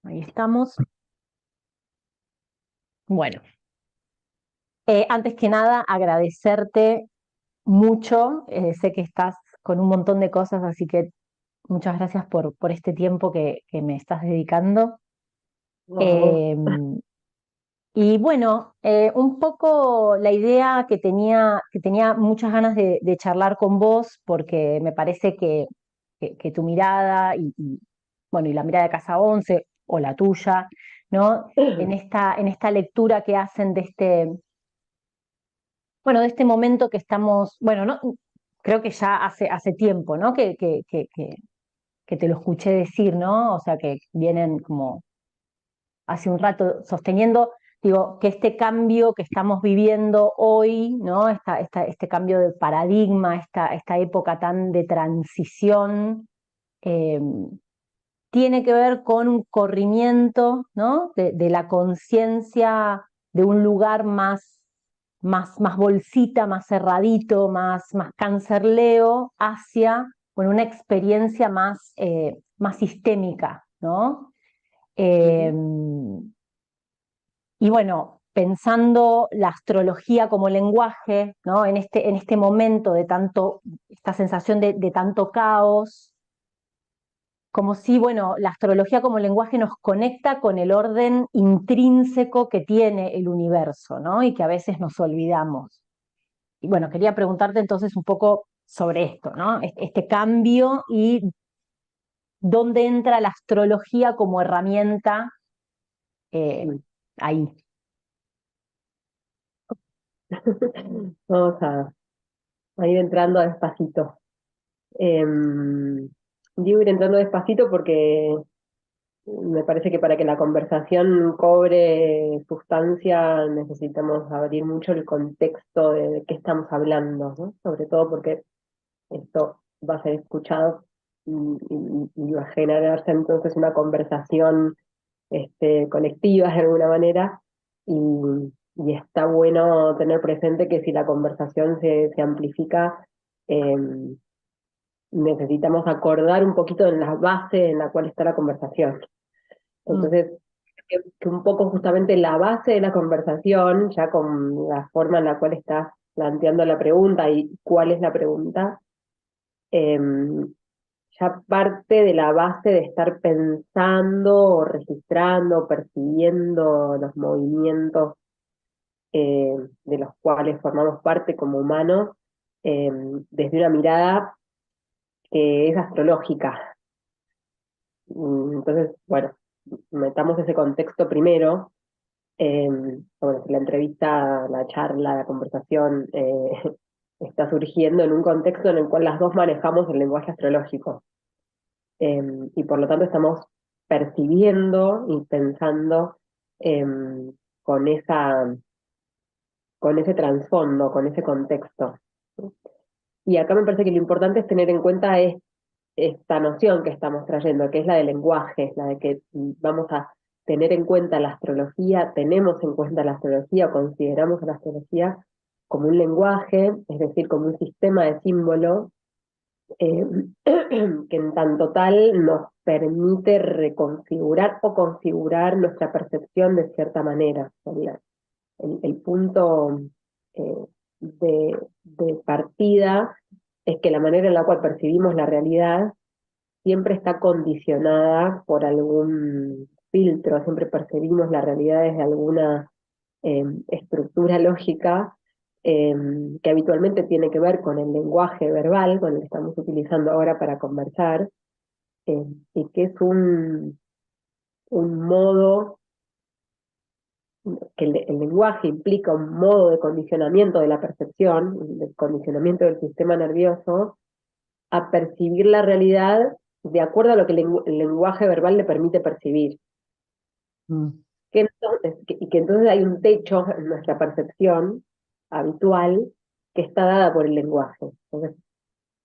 Ahí estamos. Bueno, antes que nada, agradecerte mucho. Sé que estás con un montón de cosas, así que muchas gracias por este tiempo que me estás dedicando. No, a vos. Eh, y bueno, un poco la idea que tenía muchas ganas de charlar con vos, porque me parece que tu mirada bueno, y la mirada de Casa Once, o la tuya, ¿no? En esta lectura que hacen de este momento que estamos, bueno, no, creo que ya hace tiempo, ¿no? Que te lo escuché decir, ¿no? O sea, que vienen como hace un rato sosteniendo, digo, que este cambio que estamos viviendo hoy, ¿no? Este cambio de paradigma, esta época tan de transición, eh, tiene que ver con un corrimiento, ¿no? de la conciencia de un lugar más bolsita, más cerradito, más cancerleo, hacia, bueno, una experiencia más sistémica, ¿no? Eh, Ujú. y bueno, pensando la astrología como lenguaje, ¿no? En este momento esta sensación de tanto caos, como si, bueno, la astrología como lenguaje nos conecta con el orden intrínseco que tiene el universo, ¿no? Y que a veces nos olvidamos. Y bueno, quería preguntarte entonces un poco sobre esto, ¿no? Este cambio y dónde entra la astrología como herramienta eh, Mm. ahí. Vamos a ir entrando despacito. Digo ir entrando despacito porque me parece que para que la conversación cobre sustancia necesitamos abrir mucho el contexto de qué estamos hablando, ¿no? Sobre todo porque esto va a ser escuchado y va a generarse entonces una conversación colectiva de alguna manera, y está bueno tener presente que si la conversación se amplifica, eh, necesitamos acordar un poquito en la base en la cual está la conversación. Mm, Entonces, que un poco justamente la base de la conversación, ya con la forma en la cual estás planteando la pregunta y cuál es la pregunta, eh, ya parte de la base de estar pensando o registrando, percibiendo los movimientos eh, de los cuales formamos parte como humanos, eh, desde una mirada que es astrológica. Entonces, bueno, metamos ese contexto primero. eh, bueno, si la entrevista, la charla, la conversación está surgiendo en un contexto en el cual las dos manejamos el lenguaje astrológico. eh, y por lo tanto estamos percibiendo y pensando eh, con con ese trasfondo, con ese contexto. Y acá me parece que lo importante es tener en cuenta esta noción que estamos trayendo, que es la del lenguaje, la de que vamos a tener en cuenta la astrología, tenemos en cuenta la astrología, o consideramos a la astrología como un lenguaje, es decir, como un sistema de símbolos eh, que en tanto tal nos permite reconfigurar o configurar nuestra percepción de cierta manera. El punto eh, de partida es que la manera en la cual percibimos la realidad siempre está condicionada por algún filtro, siempre percibimos la realidad desde alguna estructura lógica eh, que habitualmente tiene que ver con el lenguaje verbal, con el que estamos utilizando ahora para conversar, eh, y que es un modo, que el lenguaje implica un modo de condicionamiento de la percepción, de condicionamiento del sistema nervioso, a percibir la realidad de acuerdo a lo que el lenguaje verbal le permite percibir. mm, Y que entonces hay un techo en nuestra percepción habitual que está dada por el lenguaje. Entonces,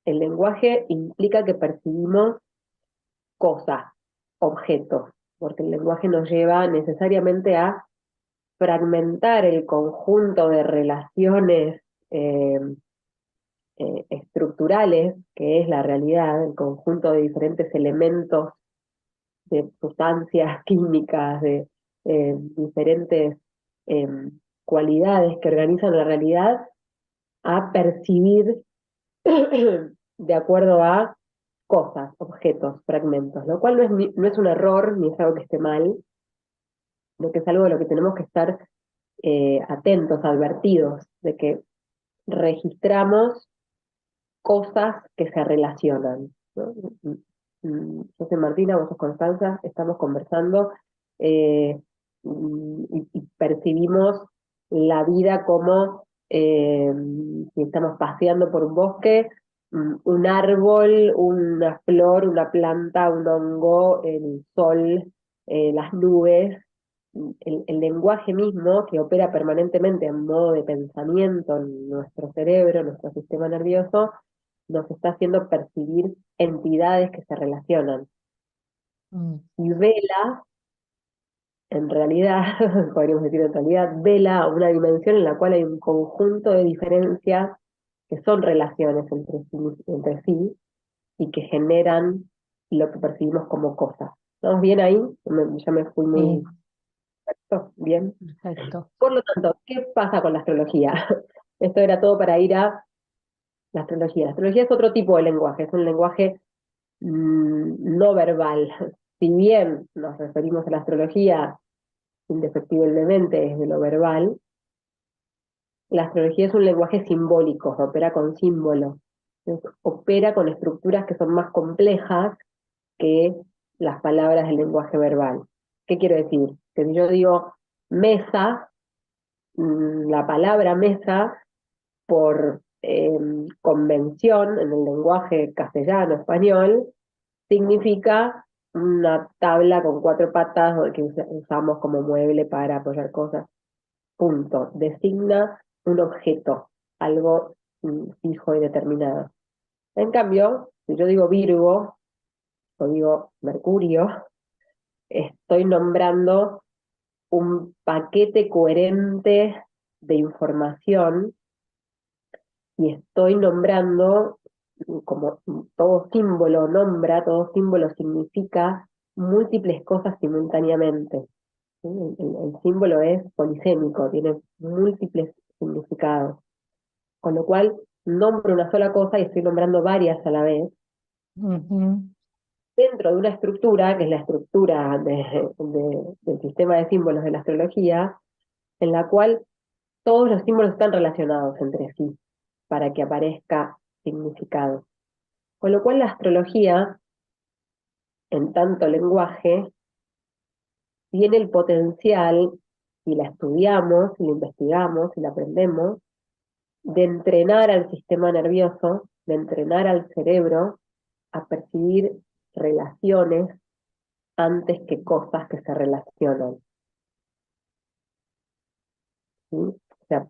el lenguaje implica que percibimos cosas, objetos, porque el lenguaje nos lleva necesariamente a fragmentar el conjunto de relaciones eh, estructurales, que es la realidad, el conjunto de diferentes elementos de sustancias químicas, de diferentes eh, cualidades que organizan la realidad, a percibir de acuerdo a cosas, objetos, fragmentos, lo cual no es un error ni es algo que esté mal, sino que es algo de lo que tenemos que estar atentos, advertidos, de que registramos cosas que se relacionan, ¿no? Yo soy Martina, vos sos Constanza, estamos conversando eh, y percibimos la vida como si estamos paseando por un bosque, un árbol, una flor, una planta, un hongo, el sol, las nubes, el lenguaje mismo que opera permanentemente en modo de pensamiento en nuestro cerebro, nuestro sistema nervioso, nos está haciendo percibir entidades que se relacionan. Mm. Y vela, en realidad, podríamos decir en realidad, vela una dimensión en la cual hay un conjunto de diferencias que son relaciones entre sí y que generan lo que percibimos como cosas. ¿Estamos bien ahí? Ya me fui muy... Sí, Bien. perfecto. Por lo tanto, ¿qué pasa con la astrología? Esto era todo para ir a la astrología. La astrología es otro tipo de lenguaje, es un lenguaje no verbal. Si bien nos referimos a la astrología indefectiblemente desde lo verbal, la astrología es un lenguaje simbólico, opera con símbolos, opera con estructuras que son más complejas que las palabras del lenguaje verbal. ¿Qué quiero decir? Que si yo digo mesa, la palabra mesa, por convención en el lenguaje castellano, español, significa una tabla con cuatro patas que usamos como mueble para apoyar cosas. Punto. Designa un objeto, algo fijo y determinado. En cambio, si yo digo Virgo o digo Mercurio, estoy nombrando un paquete coherente de información y estoy nombrando, como todo símbolo nombra, todo símbolo significa múltiples cosas simultáneamente. ¿Sí? El símbolo es polisémico, tiene múltiples significados, con lo cual nombro una sola cosa y estoy nombrando varias a la vez, Ujú. dentro de una estructura, que es la estructura del sistema de símbolos de la astrología, en la cual todos los símbolos están relacionados entre sí para que aparezca significado. Con lo cual la astrología, en tanto lenguaje, tiene el potencial, si la estudiamos, si la investigamos, si la aprendemos, de entrenar al sistema nervioso, de entrenar al cerebro a percibir relaciones antes que cosas que se relacionan. ¿Sí? O sea,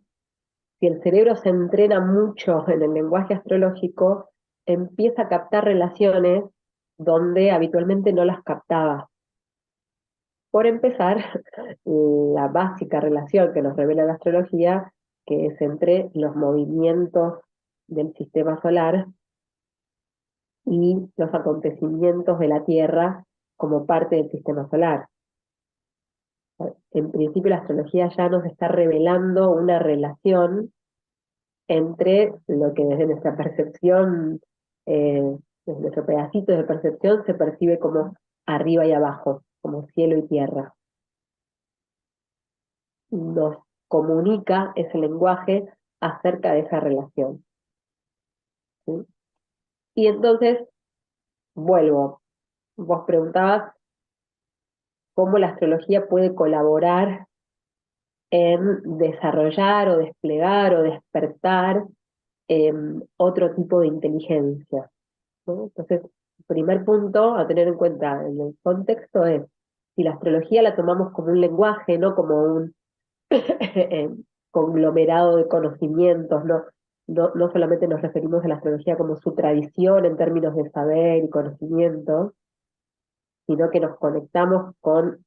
si el cerebro se entrena mucho en el lenguaje astrológico, empieza a captar relaciones donde habitualmente no las captaba. Por empezar, la básica relación que nos revela la astrología, que es entre los movimientos del sistema solar y los acontecimientos de la Tierra como parte del sistema solar. En principio la astrología ya nos está revelando una relación entre lo que desde nuestra percepción, eh, desde nuestro pedacito de percepción se percibe como arriba y abajo, como cielo y tierra. Nos comunica ese lenguaje acerca de esa relación. ¿Sí? Y entonces, vuelvo, vos preguntabas cómo la astrología puede colaborar en desarrollar o desplegar o despertar otro tipo de inteligencia, ¿no? Entonces, el primer punto a tener en cuenta en el contexto es, si la astrología la tomamos como un lenguaje, no como un conglomerado de conocimientos, no solamente nos referimos a la astrología como su tradición en términos de saber y conocimiento, sino que nos conectamos con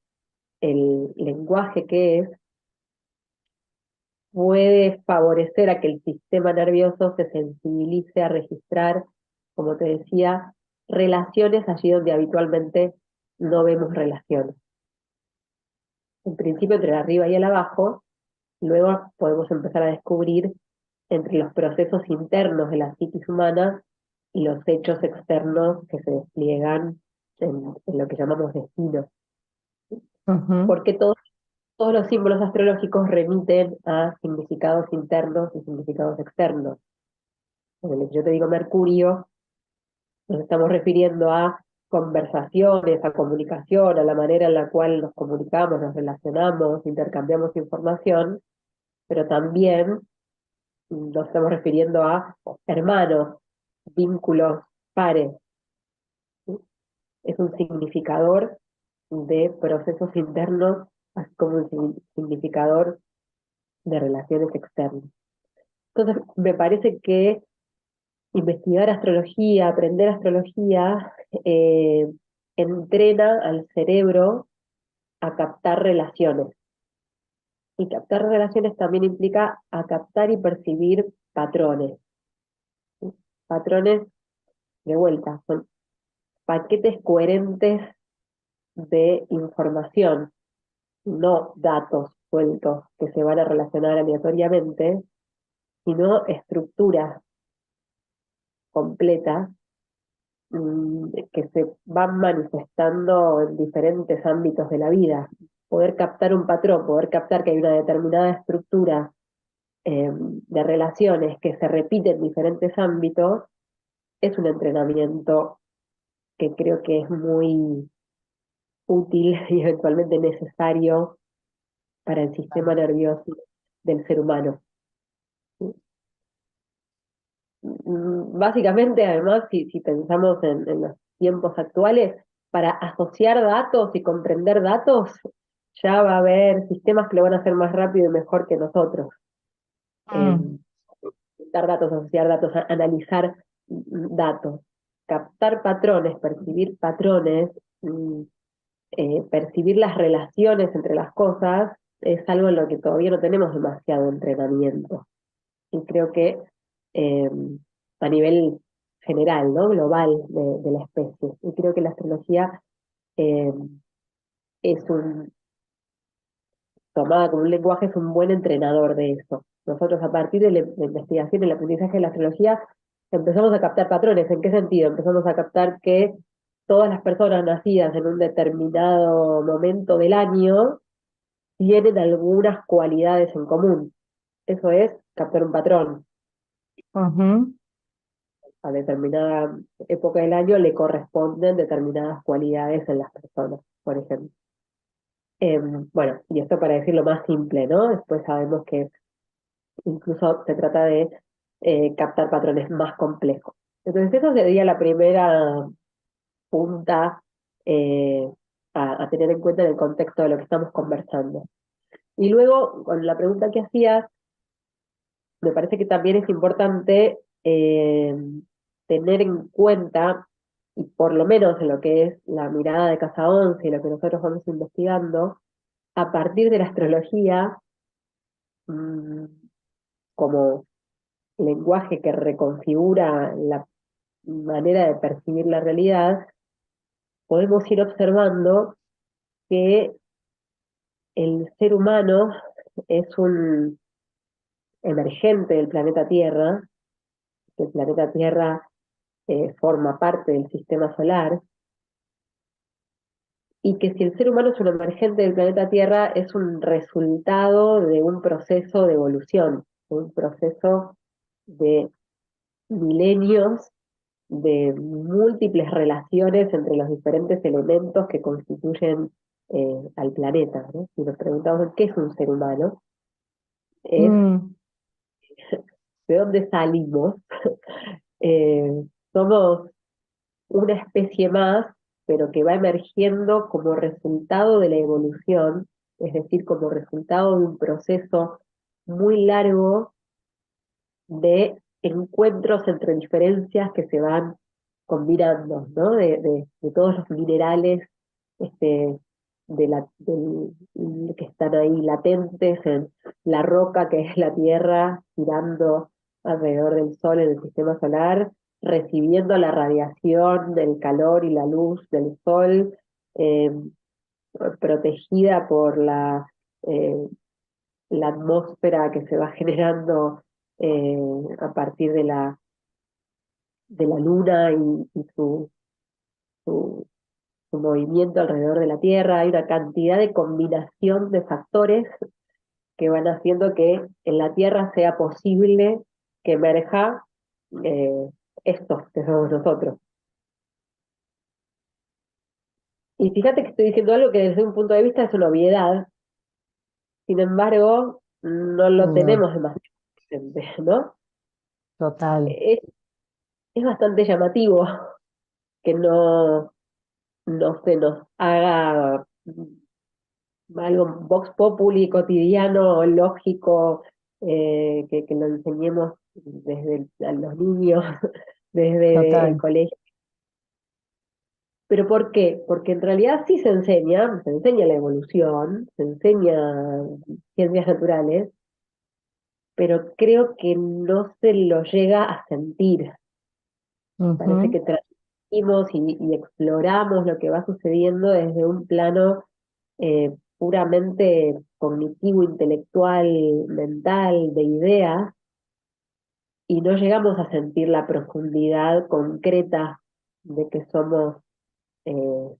el lenguaje que es, puede favorecer a que el sistema nervioso se sensibilice a registrar, como te decía, relaciones allí donde habitualmente no vemos relación. En principio entre el arriba y el abajo, luego podemos empezar a descubrir entre los procesos internos de la psiquis humana y los hechos externos que se despliegan en lo que llamamos destino. Ujú. Porque todos los símbolos astrológicos remiten a significados internos y significados externos. Cuando yo te digo Mercurio, nos estamos refiriendo a conversaciones, a comunicación, a la manera en la cual nos comunicamos, nos relacionamos, intercambiamos información, pero también nos estamos refiriendo a hermanos, vínculos, pares. ¿Sí? Es un significador de procesos internos, así como un significador de relaciones externas. Entonces, me parece que investigar astrología, aprender astrología, eh, entrena al cerebro a captar relaciones. Y captar relaciones también implica a captar y percibir patrones. ¿Sí? Patrones, de vuelta, son paquetes coherentes de información, no datos sueltos que se van a relacionar aleatoriamente, sino estructuras completas que se van manifestando en diferentes ámbitos de la vida. Poder captar un patrón, poder captar que hay una determinada estructura de relaciones que se repite en diferentes ámbitos, es un entrenamiento que creo que es muy útil y eventualmente necesario para el sistema nervioso del ser humano. Básicamente, además, si pensamos en los tiempos actuales, para asociar datos y comprender datos, ya va a haber sistemas que lo van a hacer más rápido y mejor que nosotros. Mm. Dar datos, asociar datos, analizar datos, captar patrones, percibir patrones, percibir las relaciones entre las cosas, es algo en lo que todavía no tenemos demasiado entrenamiento. Y creo que eh, a nivel general, ¿no? Global de la especie. Y creo que la astrología eh, es tomada como un lenguaje, es un buen entrenador de eso. Nosotros a partir de la investigación y el aprendizaje de la astrología empezamos a captar patrones. ¿En qué sentido? Empezamos a captar que todas las personas nacidas en un determinado momento del año tienen algunas cualidades en común. Eso es captar un patrón. Ujú. A determinada época del año le corresponden determinadas cualidades en las personas, por ejemplo. Bueno, y esto para decirlo más simple, ¿no? Después sabemos que incluso se trata de captar patrones más complejos. Entonces, eso sería la primera punta eh, a tener en cuenta en el contexto de lo que estamos conversando. Y luego, con la pregunta que hacías, me parece que también es importante tener en cuenta, y por lo menos en lo que es la mirada de Casa 11 y lo que nosotros vamos investigando, a partir de la astrología, mmm, como lenguaje que reconfigura la manera de percibir la realidad, podemos ir observando que el ser humano es un emergente del planeta Tierra, que el planeta Tierra forma parte del sistema solar, y que si el ser humano es un emergente del planeta Tierra, es un resultado de un proceso de evolución, de un proceso de milenios de múltiples relaciones entre los diferentes elementos que constituyen al planeta, ¿no? Si nos preguntamos qué es un ser humano, es Mm. de dónde salimos. Eh, Somos una especie más, pero que va emergiendo como resultado de la evolución, es decir, como resultado de un proceso muy largo de encuentros entre diferencias que se van combinando, ¿no? De todos los minerales este, que están ahí latentes en la roca que es la Tierra, girando alrededor del Sol en el sistema solar, recibiendo la radiación del calor y la luz del Sol, eh, protegida por eh, la atmósfera que se va generando a partir de la luna y su, su movimiento alrededor de la Tierra. Hay una cantidad de combinación de factores que van haciendo que en la Tierra sea posible que emerja eh, esto que somos nosotros. Y fíjate que estoy diciendo algo que desde un punto de vista es una obviedad, sin embargo, no lo Mm, tenemos demasiado presente, ¿no? total, Es, es bastante llamativo que no se nos haga algo vox populi cotidiano, lógico, que lo enseñemos desde a los niños, desde el total. colegio. ¿Pero por qué? Porque en realidad sí se enseña la evolución, se enseña ciencias naturales, pero creo que no se lo llega a sentir. Parece Ujú. que transmitimos y exploramos lo que va sucediendo desde un plano puramente cognitivo, intelectual, mental, de ideas, y no llegamos a sentir la profundidad concreta de que somos eh,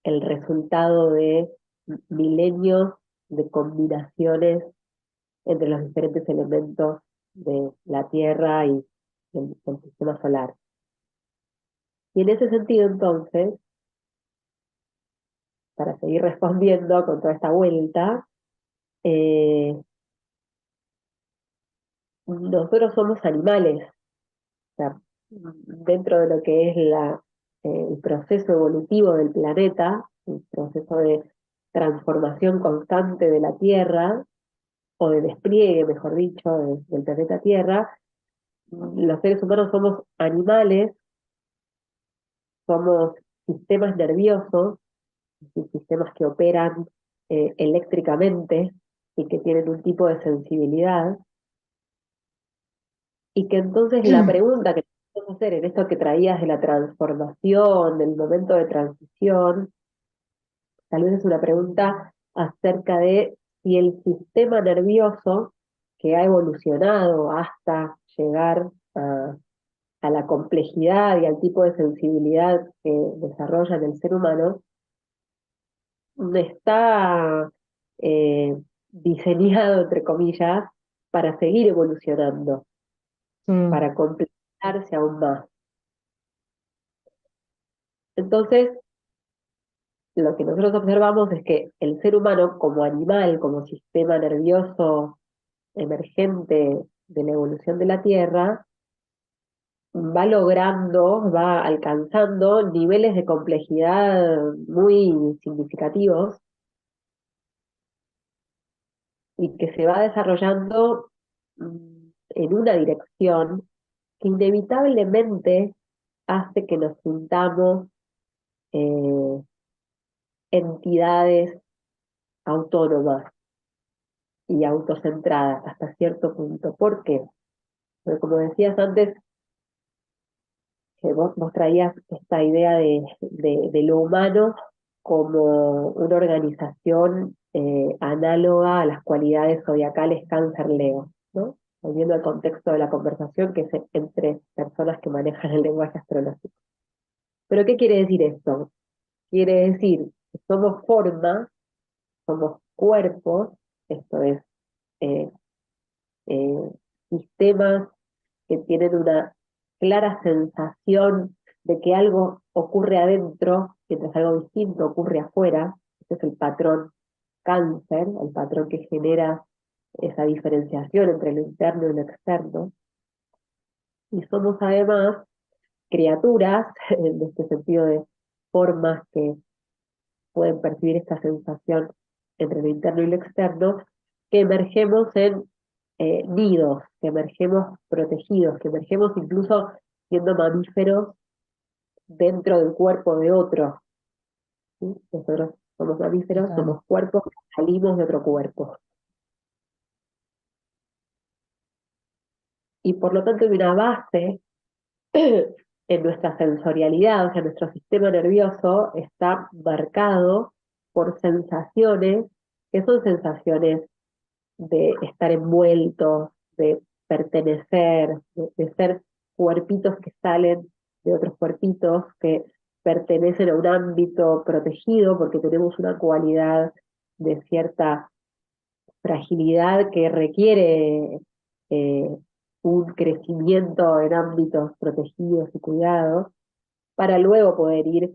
el resultado de milenios de combinaciones entre los diferentes elementos de la Tierra y del sistema solar. Y en ese sentido, entonces, para seguir respondiendo con toda esta vuelta, eh, nosotros somos animales. O sea, dentro de lo que es el proceso evolutivo del planeta, el proceso de transformación constante de la Tierra, o de despliegue, mejor dicho, del planeta Tierra, los seres humanos somos animales, somos sistemas nerviosos, sistemas que operan eléctricamente y que tienen un tipo de sensibilidad, y que entonces la pregunta que podemos hacer en esto que traías de la transformación, del momento de transición, tal vez es una pregunta acerca de si el sistema nervioso que ha evolucionado hasta llegar a la complejidad y al tipo de sensibilidad que desarrolla en el ser humano, está eh, diseñado, entre comillas, para seguir evolucionando, Mm, para completarse aún más. Entonces, lo que nosotros observamos es que el ser humano como animal, como sistema nervioso emergente de la evolución de la Tierra, va logrando, va alcanzando niveles de complejidad muy significativos y que se va desarrollando en una dirección que inevitablemente hace que nos sintamos eh, entidades autónomas y autocentradas hasta cierto punto. ¿Por qué? Porque como decías antes, que vos traías esta idea de lo humano como una organización análoga a las cualidades zodiacales Cáncer-Leo, ¿no? Volviendo al contexto de la conversación que es entre personas que manejan el lenguaje astrológico. ¿Pero qué quiere decir esto? Quiere decir que somos forma, somos cuerpos, esto es, eh, eh, sistemas que tienen una clara sensación de que algo ocurre adentro, mientras algo distinto ocurre afuera. Este es el patrón Cáncer, el patrón que genera esa diferenciación entre lo interno y lo externo. Y somos además criaturas, en este sentido de formas que pueden percibir esta sensación entre lo interno y lo externo, que emergemos en nidos, que emergemos protegidos, que emergemos incluso siendo mamíferos dentro del cuerpo de otro. ¿Sí? Nosotros somos mamíferos, total. somos cuerpos que salimos de otro cuerpo. Y por lo tanto hay una base en nuestra sensorialidad, o sea, nuestro sistema nervioso está marcado por sensaciones que son sensaciones de estar envueltos, de pertenecer, de ser cuerpitos que salen de otros cuerpitos, que pertenecen a un ámbito protegido porque tenemos una cualidad de cierta fragilidad que requiere eh, un crecimiento en ámbitos protegidos y cuidados, para luego poder ir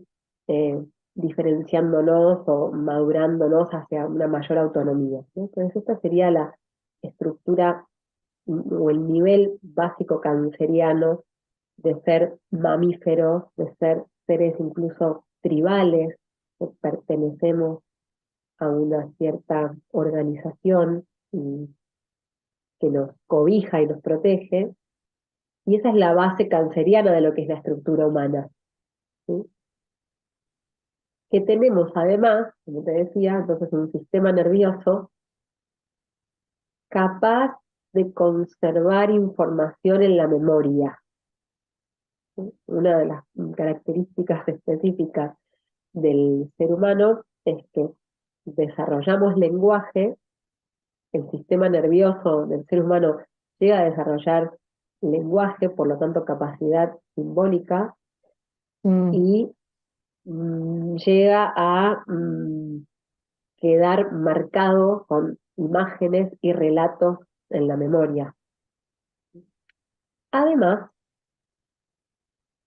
eh, diferenciándonos o madurándonos hacia una mayor autonomía, ¿no? Entonces esta sería la estructura o el nivel básico canceriano de ser mamíferos, de ser seres incluso tribales, que pertenecemos a una cierta organización que nos cobija y nos protege, y esa es la base canceriana de lo que es la estructura humana, ¿sí? Que tenemos además, como te decía, entonces un sistema nervioso capaz de conservar información en la memoria, ¿sí? Una de las características específicas del ser humano es que desarrollamos lenguaje, el sistema nervioso del ser humano llega a desarrollar lenguaje, por lo tanto capacidad simbólica, Mm, y llega a quedar marcado con imágenes y relatos en la memoria. Además,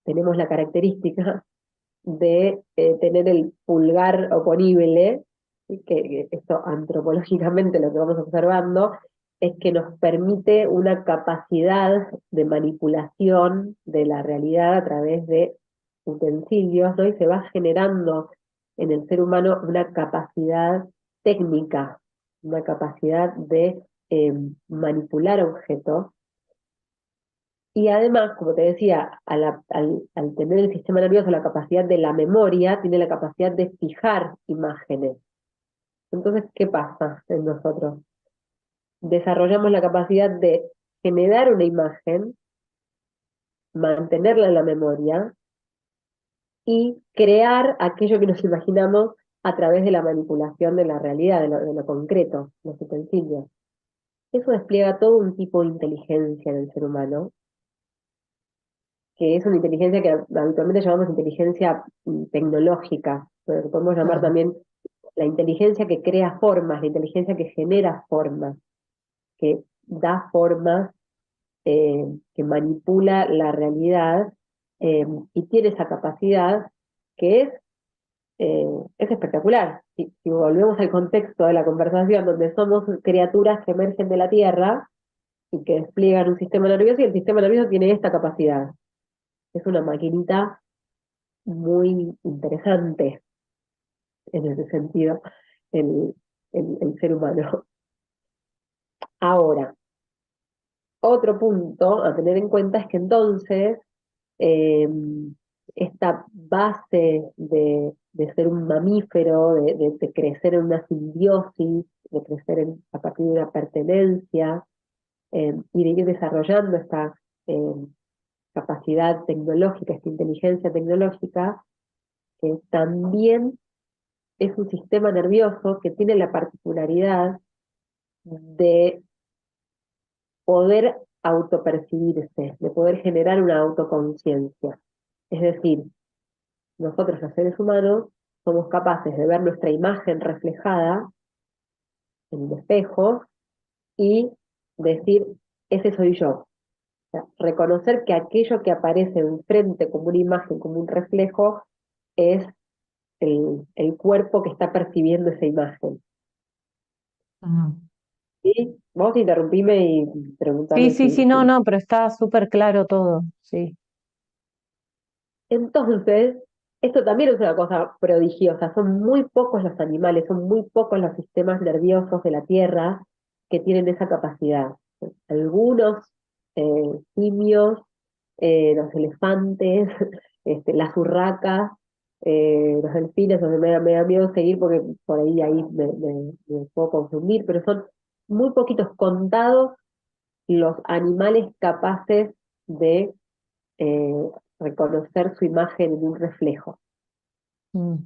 tenemos la característica de tener el pulgar oponible, ¿sí? Que esto antropológicamente lo que vamos observando es que nos permite una capacidad de manipulación de la realidad a través de utensilios, ¿no? Y se va generando en el ser humano una capacidad técnica, una capacidad de manipular objetos. Y además, como te decía, al tener el sistema nervioso la capacidad de la memoria, tiene la capacidad de fijar imágenes. Entonces, ¿qué pasa en nosotros? Desarrollamos la capacidad de generar una imagen, mantenerla en la memoria y crear aquello que nos imaginamos a través de la manipulación de la realidad, de lo concreto, los utensilios. Eso despliega todo un tipo de inteligencia en el ser humano, que es una inteligencia que habitualmente llamamos inteligencia tecnológica, pero que podemos llamar mm, también la inteligencia que crea formas, la inteligencia que genera formas, que da formas, que manipula la realidad, y tiene esa capacidad que es espectacular. Si volvemos al contexto de la conversación, donde somos criaturas que emergen de la Tierra y que despliegan un sistema nervioso, y el sistema nervioso tiene esta capacidad. Es una maquinita muy interesante en ese sentido, el, el ser humano. Ahora, otro punto a tener en cuenta es que entonces eh, esta base de ser un mamífero, de crecer en una simbiosis, de crecer a partir de una pertenencia, y de ir desarrollando esta eh, capacidad tecnológica, esta inteligencia tecnológica, también es un sistema nervioso que tiene la particularidad de poder autopercibirse, de poder generar una autoconciencia. Es decir, nosotros los seres humanos somos capaces de ver nuestra imagen reflejada en un espejo y decir, ese soy yo. O sea, reconocer que aquello que aparece enfrente como una imagen, como un reflejo, es el cuerpo que está percibiendo esa imagen. mm. ¿Sí? Vos interrumpime y Sí, pregúntame sí, sí, no, si. no, pero está súper claro todo, sí. Entonces, esto también es una cosa prodigiosa. Son muy pocos los animales, son muy pocos los sistemas nerviosos de la Tierra que tienen esa capacidad. Algunos simios, los elefantes, las urracas, los delfines, donde me da miedo seguir porque por ahí me puedo confundir, pero son muy poquitos contados los animales capaces de reconocer su imagen en un reflejo. mm,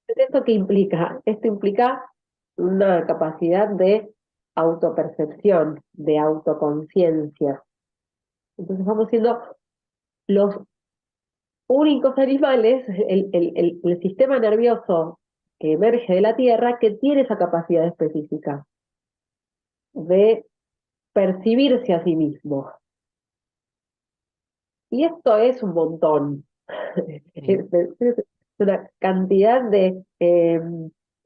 ¿Esto qué implica? Esto implica una capacidad de autopercepción, de autoconciencia. Entonces vamos siendo los únicos animales, el sistema nervioso que emerge de la Tierra, que tiene esa capacidad específica de percibirse a sí mismo. Y esto es un montón. Es una cantidad de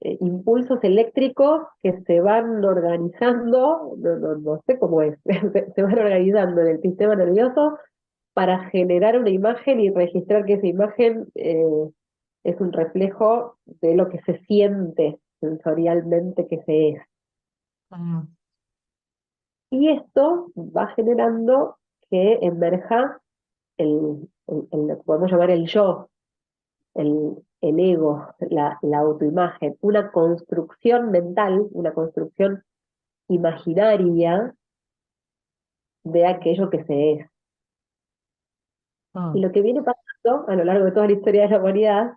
impulsos eléctricos que se van organizando, no sé cómo es, se van organizando en el sistema nervioso para generar una imagen y registrar que esa imagen es un reflejo de lo que se siente sensorialmente que se es. mm, Y esto va generando que emerja lo que podemos llamar el yo, el ego, la autoimagen, una construcción mental, una construcción imaginaria de aquello que se es. Y mm, lo que viene pasando a lo largo de toda la historia de la humanidad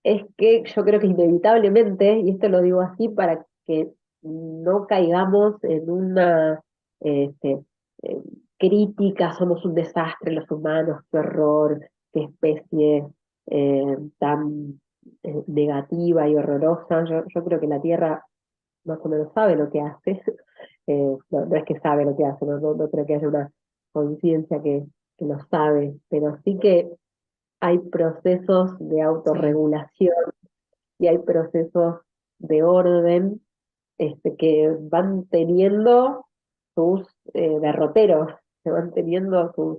es que yo creo que inevitablemente, y esto lo digo así para que no caigamos en una este, eh, crítica, somos un desastre los humanos, qué horror, qué especie tan negativa y horrorosa. Yo creo que la Tierra más o menos sabe lo que hace. No es que sabe lo que hace, no creo que haya una conciencia que lo sabe, pero sí que hay procesos de sí. autorregulación y hay procesos de orden que van teniendo sus derroteros, que van teniendo sus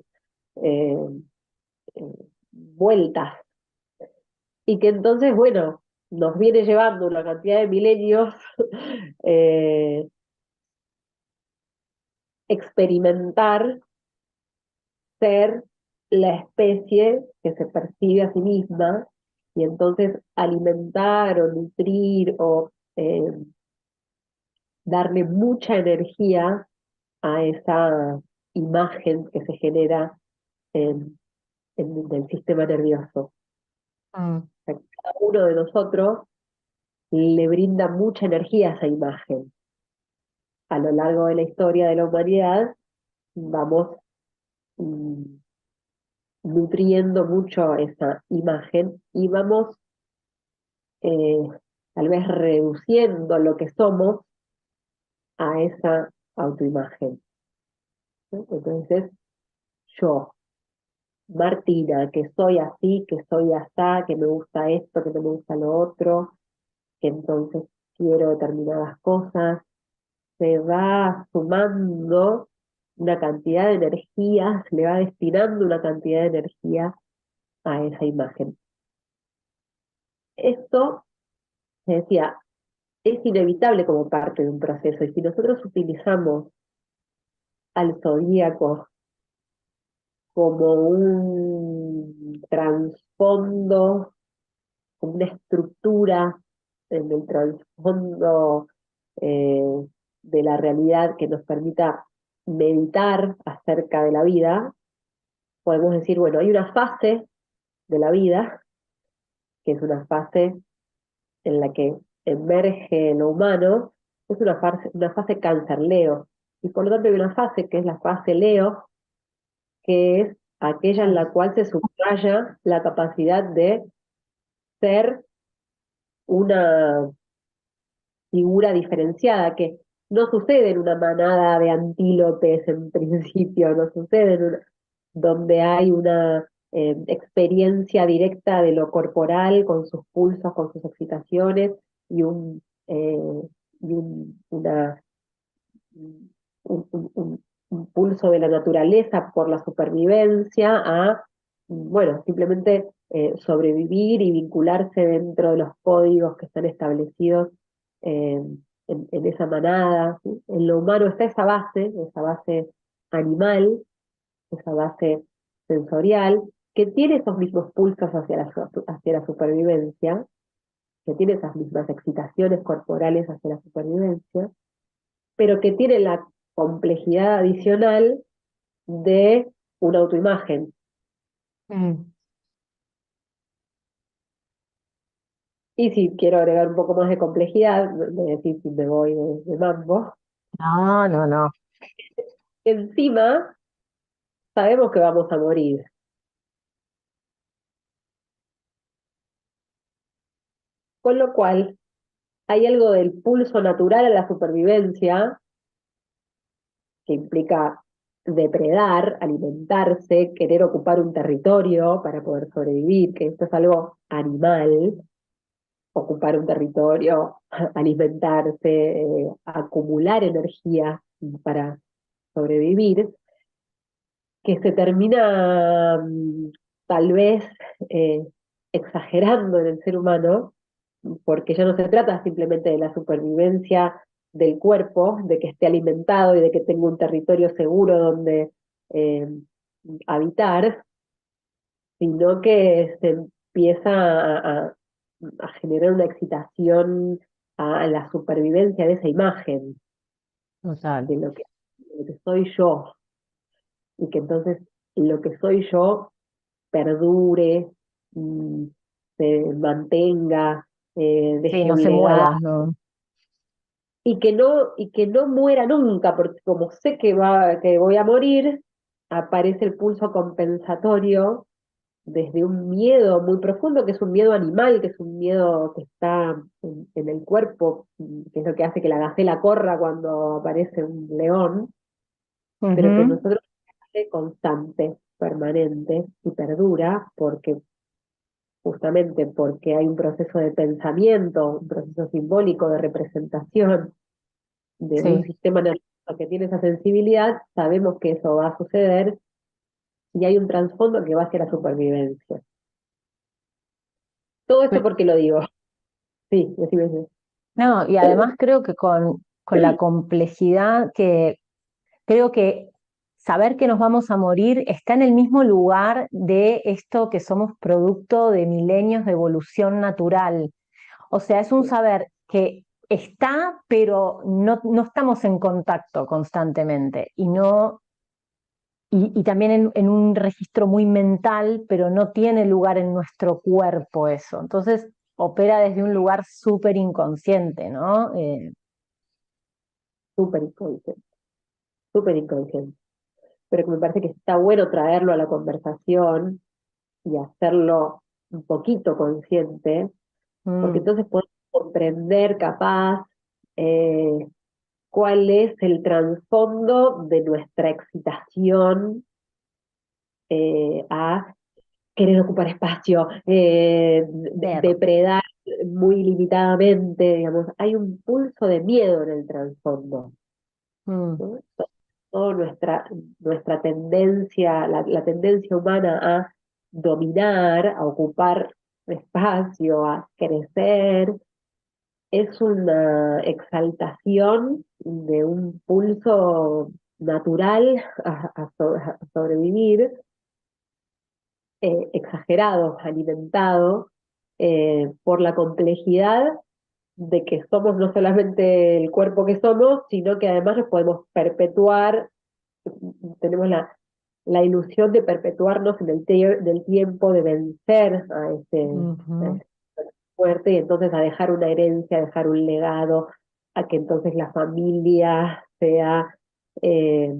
eh, eh, vueltas, y que entonces, bueno, nos viene llevando una cantidad de milenios eh, experimentar ser la especie que se percibe a sí misma y entonces alimentar o nutrir o darle mucha energía a esa imagen que se genera del sistema nervioso. O Mm, sea, cada uno de nosotros le brinda mucha energía a esa imagen. A lo largo de la historia de la humanidad vamos mm, nutriendo mucho esa imagen y vamos eh, tal vez reduciendo lo que somos a esa autoimagen, ¿no? Entonces, yo, Martina, que soy así, que soy asá, que me gusta esto, que no me gusta lo otro, que entonces quiero determinadas cosas, se va sumando una cantidad de energía, se le va destinando una cantidad de energía a esa imagen. Esto, se decía, es inevitable como parte de un proceso, y si nosotros utilizamos al zodíaco como un trasfondo, como una estructura en el trasfondo eh, de la realidad que nos permita meditar acerca de la vida, podemos decir, bueno, hay una fase de la vida, que es una fase en la que emerge lo humano, es una fase cáncer Leo, y por lo tanto hay una fase que es la fase Leo, que es aquella en mm, la cual se subraya la capacidad de ser una figura diferenciada, que no sucede en una manada de antílopes en principio, no sucede donde hay una experiencia directa de lo corporal con sus pulsos, con sus excitaciones y una un pulso de la naturaleza por la supervivencia a, bueno, simplemente sobrevivir y vincularse dentro de los códigos que están establecidos eh, en esa manada, ¿sí? En lo humano está esa base animal, esa base sensorial, que tiene esos mismos pulsos hacia la supervivencia, que tiene esas mismas excitaciones corporales hacia la supervivencia, pero que tiene la complejidad adicional de una autoimagen. Mm. Y si quiero agregar un poco más de complejidad, de decir si me voy de mambo, No, no, no. encima sabemos que vamos a morir. Con lo cual, hay algo del pulso natural a la supervivencia que implica depredar, alimentarse, querer ocupar un territorio para poder sobrevivir, que esto es algo animal, ocupar un territorio, alimentarse, acumular energía para sobrevivir, que se termina tal vez eh, exagerando en el ser humano, porque ya no se trata simplemente de la supervivencia del cuerpo, de que esté alimentado y de que tenga un territorio seguro donde eh, habitar, sino que se empieza a generar una excitación a la supervivencia de esa imagen, Total. de lo que soy yo, y que entonces lo que soy yo perdure, mm, se mantenga, Sí, deje no un se legado muera, no. y que no muera nunca, porque como sé que voy a morir, aparece el pulso compensatorio desde un miedo muy profundo, que es un miedo animal, que es un miedo que está en el cuerpo, que es lo que hace que la gacela corra cuando aparece un león, pero que Ujú. nosotros es constante, permanente y perdura, porque justamente porque hay un proceso de pensamiento, un proceso simbólico de representación de un Sí. sistema nervioso que tiene esa sensibilidad, sabemos que eso va a suceder y hay un trasfondo que va hacia la supervivencia. Todo esto porque lo digo. Sí, decime. No, y además creo que con la complejidad que creo que saber que nos vamos a morir está en el mismo lugar de esto que somos producto de milenios de evolución natural. O sea, es un saber que está, pero no estamos en contacto constantemente y no, y también en un registro muy mental, pero no tiene lugar en nuestro cuerpo eso. Entonces opera desde un lugar súper inconsciente, ¿no? Súper inconsciente, súper inconsciente. Pero que me parece que está bueno traerlo a la conversación y hacerlo un poquito consciente, porque Mm, entonces podemos comprender capaz eh, cuál es el trasfondo de nuestra excitación a querer ocupar espacio, ver. depredar muy limitadamente, digamos, hay un pulso de miedo en el trasfondo, Mm, ¿no? Toda nuestra tendencia, la tendencia humana a dominar, a ocupar espacio, a crecer, es una exaltación de un pulso natural a sobrevivir, exagerado, alimentado por la complejidad de que somos no solamente el cuerpo que somos, sino que además nos podemos perpetuar, tenemos la ilusión de perpetuarnos en del tiempo, de vencer a ujú. ese muerte y entonces a dejar una herencia, a dejar un legado, a que entonces la familia sea eh,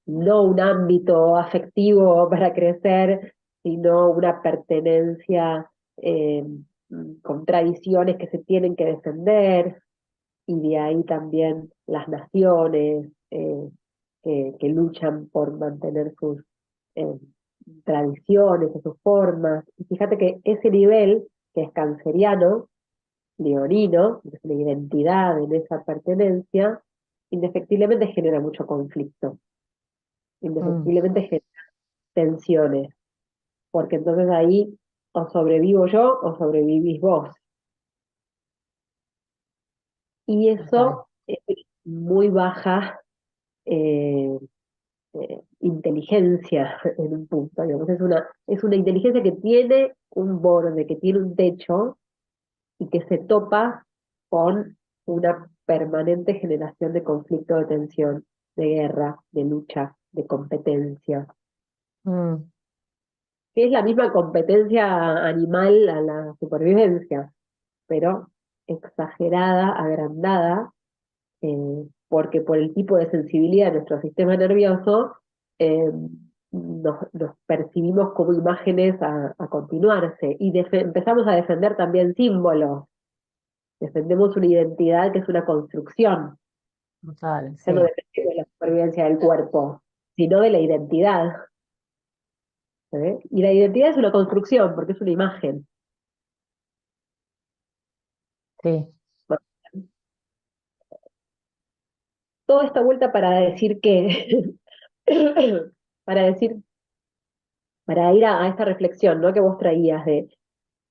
no un ámbito afectivo para crecer, sino una pertenencia con tradiciones que se tienen que defender, y de ahí también las naciones que luchan por mantener sus eh, tradiciones o sus formas. Y fíjate que ese nivel, que es canceriano, leonino, es una identidad en esa pertenencia, indefectiblemente genera mucho conflicto, Mm, indefectiblemente genera tensiones, porque entonces ahí o sobrevivo yo o sobrevivís vos. Y total. eso es muy baja eh, inteligencia en un punto, digamos, es una inteligencia que tiene un borde, que tiene un techo y que se topa con una permanente generación de conflicto, de tensión, de guerra, de lucha. de competencia, Mm, que es la misma competencia animal a la supervivencia, pero exagerada, agrandada, porque por el tipo de sensibilidad de nuestro sistema nervioso, eh, nos percibimos como imágenes a continuarse y empezamos a defender también símbolos, defendemos una identidad que es una construcción, total, ya no sí, dependemos de la supervivencia del cuerpo, sino de la identidad. ¿Eh? Y la identidad es una construcción, porque es una imagen. sí. Bueno, toda esta vuelta para decir que, para decir, para ir a esta reflexión, ¿no? Que vos traías de,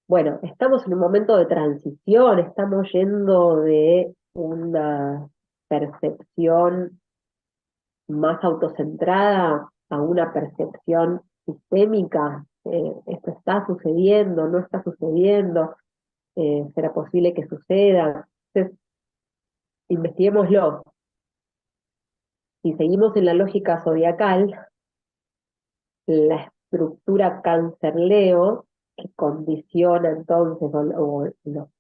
bueno, estamos en un momento de transición, estamos yendo de una percepción más autocentrada a una percepción sistémica. Esto está sucediendo, no está sucediendo, será posible que suceda. Entonces, investiguémoslo. Si seguimos en la lógica zodiacal, la estructura cáncer-leo, que condiciona entonces,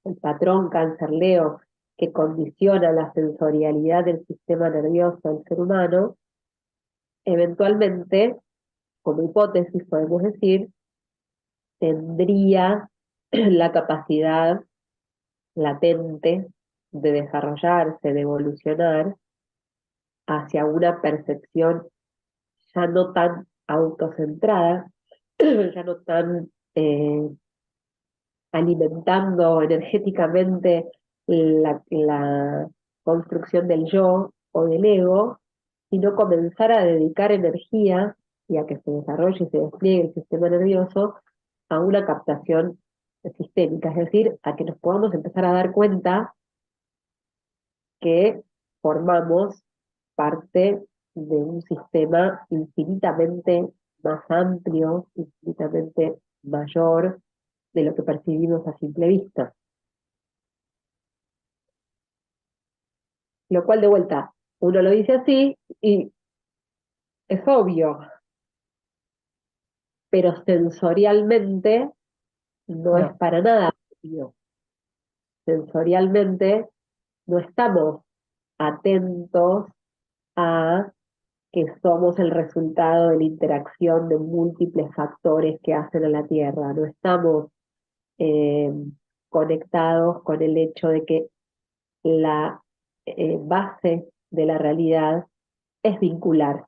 el patrón cáncer-leo, que condiciona la sensorialidad del sistema nervioso del ser humano, eventualmente, como hipótesis podemos decir, tendría la capacidad latente de desarrollarse, de evolucionar hacia una percepción ya no tan autocentrada, ya no tan alimentando energéticamente la construcción del yo o del ego, sino comenzar a dedicar energía y a que se desarrolle y se despliegue el sistema nervioso a una captación sistémica, es decir, a que nos podamos empezar a dar cuenta que formamos parte de un sistema infinitamente más amplio, infinitamente mayor de lo que percibimos a simple vista. Lo cual de vuelta, uno lo dice así y es obvio, pero sensorialmente no es No, para nada obvio. Sensorialmente no estamos atentos a que somos el resultado de la interacción de múltiples factores que hacen a la Tierra. No estamos eh, conectados con el hecho de que la base de la realidad es vincular,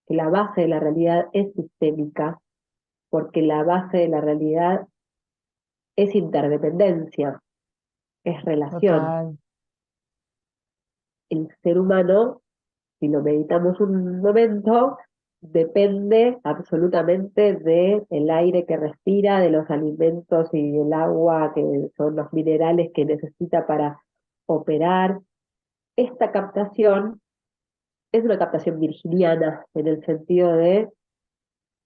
que la base de la realidad es sistémica, porque la base de la realidad es interdependencia, es relación. total, El ser humano, si lo meditamos un momento, depende absolutamente del aire que respira, de los alimentos y del agua, que son los minerales que necesita para operar. Esta captación es una captación virginiana, en el sentido de,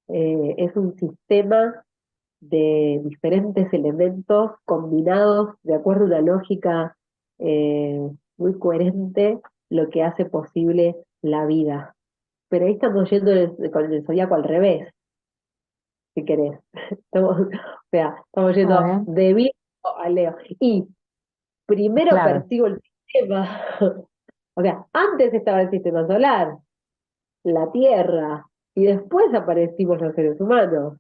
es un sistema de diferentes elementos combinados de acuerdo a una lógica eh, muy coherente, lo que hace posible la vida. Pero ahí estamos yendo con el zodíaco al revés, si querés. Estamos, o sea, estamos a yendo ver, de Virgo a Leo. Y primero claro, percibo el sistema. O sea, antes estaba el sistema solar, la Tierra, y después aparecimos los seres humanos.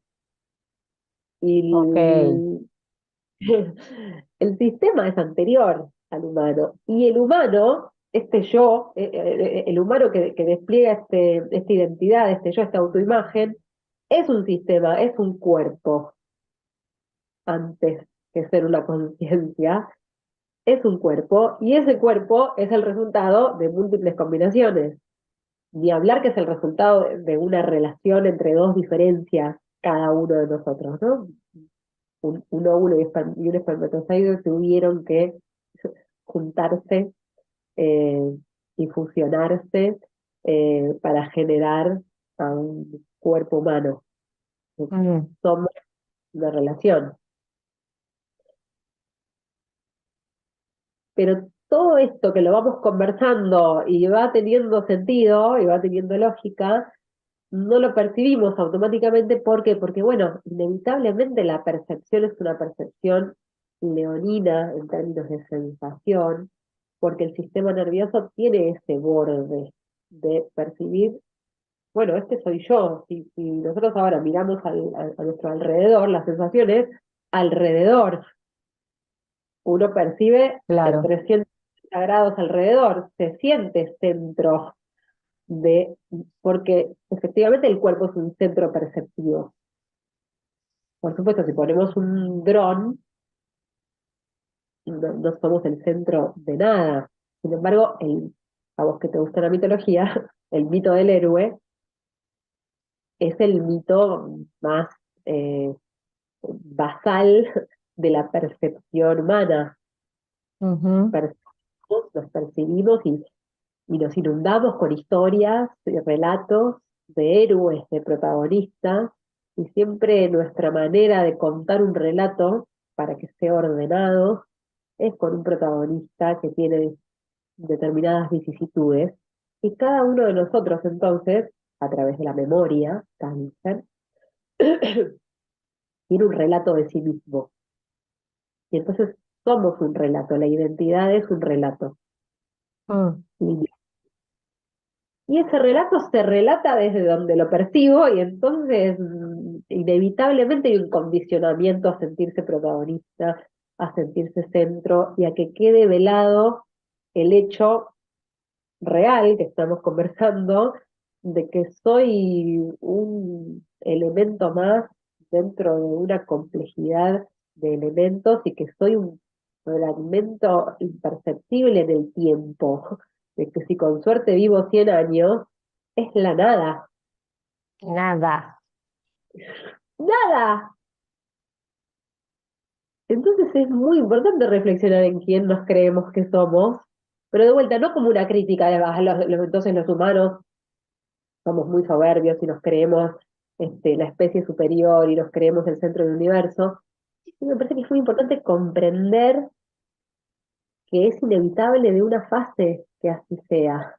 Y ok, el sistema es anterior al humano. Y el humano, este yo, el humano que despliega esta identidad, este yo, esta autoimagen, es un sistema, es un cuerpo, antes que ser una conciencia, es un cuerpo, y ese cuerpo es el resultado de múltiples combinaciones. Ni hablar que es el resultado de una relación entre dos diferencias cada uno de nosotros, ¿no? Un óvulo y un espermatozoide tuvieron que juntarse eh, y fusionarse para generar a un cuerpo humano. mm, Somos una relación. Pero todo esto que lo vamos conversando y va teniendo sentido y va teniendo lógica, no lo percibimos automáticamente. ¿Por qué? Porque, bueno, inevitablemente la percepción es una percepción leonina en términos de sensación, porque el sistema nervioso tiene ese borde de percibir, bueno, este soy yo. Si nosotros ahora miramos a nuestro alrededor, las sensaciones alrededor, uno percibe en Claro. 360 grados alrededor, se siente centro de, porque efectivamente el cuerpo es un centro perceptivo. Por supuesto, si ponemos un dron, no somos el centro de nada. Sin embargo, a vos que te gusta la mitología, el mito del héroe es el mito más eh, basal de la percepción humana. Ujú. Nos percibimos y nos inundamos con historias y relatos de héroes, de protagonistas, y siempre nuestra manera de contar un relato para que sea ordenado es con un protagonista que tiene determinadas vicisitudes, y cada uno de nosotros entonces, a través de la memoria, cáncer, tiene un relato de sí mismo. Y entonces somos un relato, la identidad es un relato. Mm. Y ese relato se relata desde donde lo percibo, y entonces inevitablemente hay un condicionamiento a sentirse protagonista, a sentirse centro y a que quede velado el hecho real que estamos conversando de que soy un elemento más dentro de una complejidad de elementos y que soy un fragmento imperceptible en el tiempo, de que si con suerte vivo 100 años, es la nada, Nada. nada. Entonces es muy importante reflexionar en quién nos creemos que somos, pero de vuelta, no como una crítica de entonces los humanos somos muy soberbios y nos creemos la especie superior y nos creemos el centro del universo. Y me parece que es muy importante comprender que es inevitable de una fase que así sea,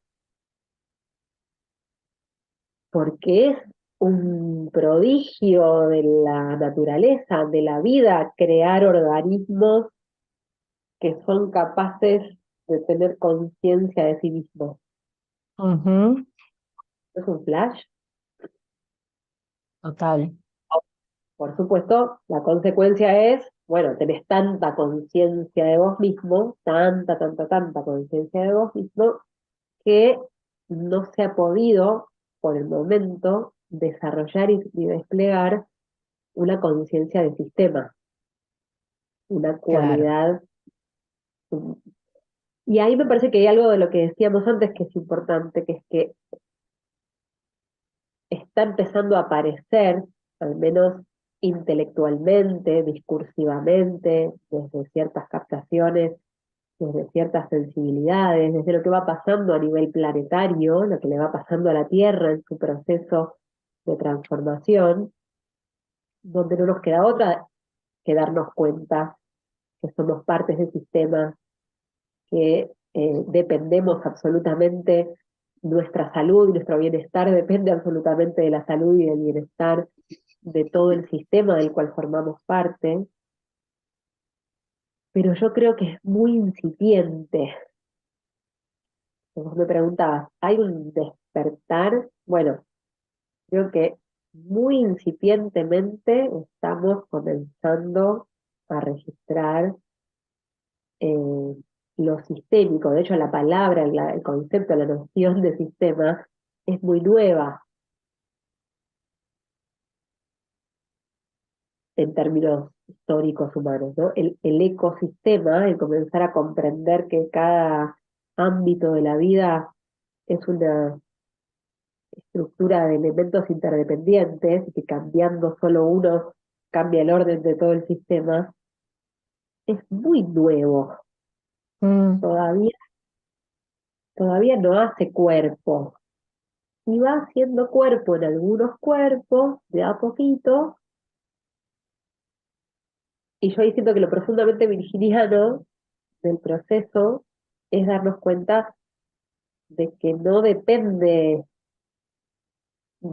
porque es un prodigio de la naturaleza, de la vida, crear organismos que son capaces de tener conciencia de sí mismos. Ujú. ¿Es un flash? Total. Por supuesto, la consecuencia es, bueno, tenés tanta conciencia de vos mismo, tanta conciencia de vos mismo, que no se ha podido, por el momento, desarrollar y desplegar una conciencia de sistema, una Claro. cualidad. Y ahí me parece que hay algo de lo que decíamos antes que es importante, que es que está empezando a aparecer, al menos intelectualmente, discursivamente, desde ciertas captaciones, desde ciertas sensibilidades, desde lo que va pasando a nivel planetario, lo que le va pasando a la Tierra en su proceso de transformación, donde no nos queda otra que darnos cuenta que somos partes del sistema, que dependemos absolutamente, nuestra salud y nuestro bienestar depende absolutamente de la salud y del bienestar de todo el sistema del cual formamos parte, pero yo creo que es muy incipiente. Vos me preguntabas, ¿hay un despertar? Bueno, creo que muy incipientemente estamos comenzando a registrar eh, lo sistémico. De hecho, la palabra, el concepto, la noción de sistema es muy nueva en términos históricos humanos, ¿no? El ecosistema, el comenzar a comprender que cada ámbito de la vida es una estructura de elementos interdependientes y que cambiando solo uno cambia el orden de todo el sistema, es muy nuevo. Mm. Todavía, todavía no hace cuerpo. Y va haciendo cuerpo en algunos cuerpos, de a poquito, y yo ahí siento que lo profundamente virginiano del proceso es darnos cuenta de que no depende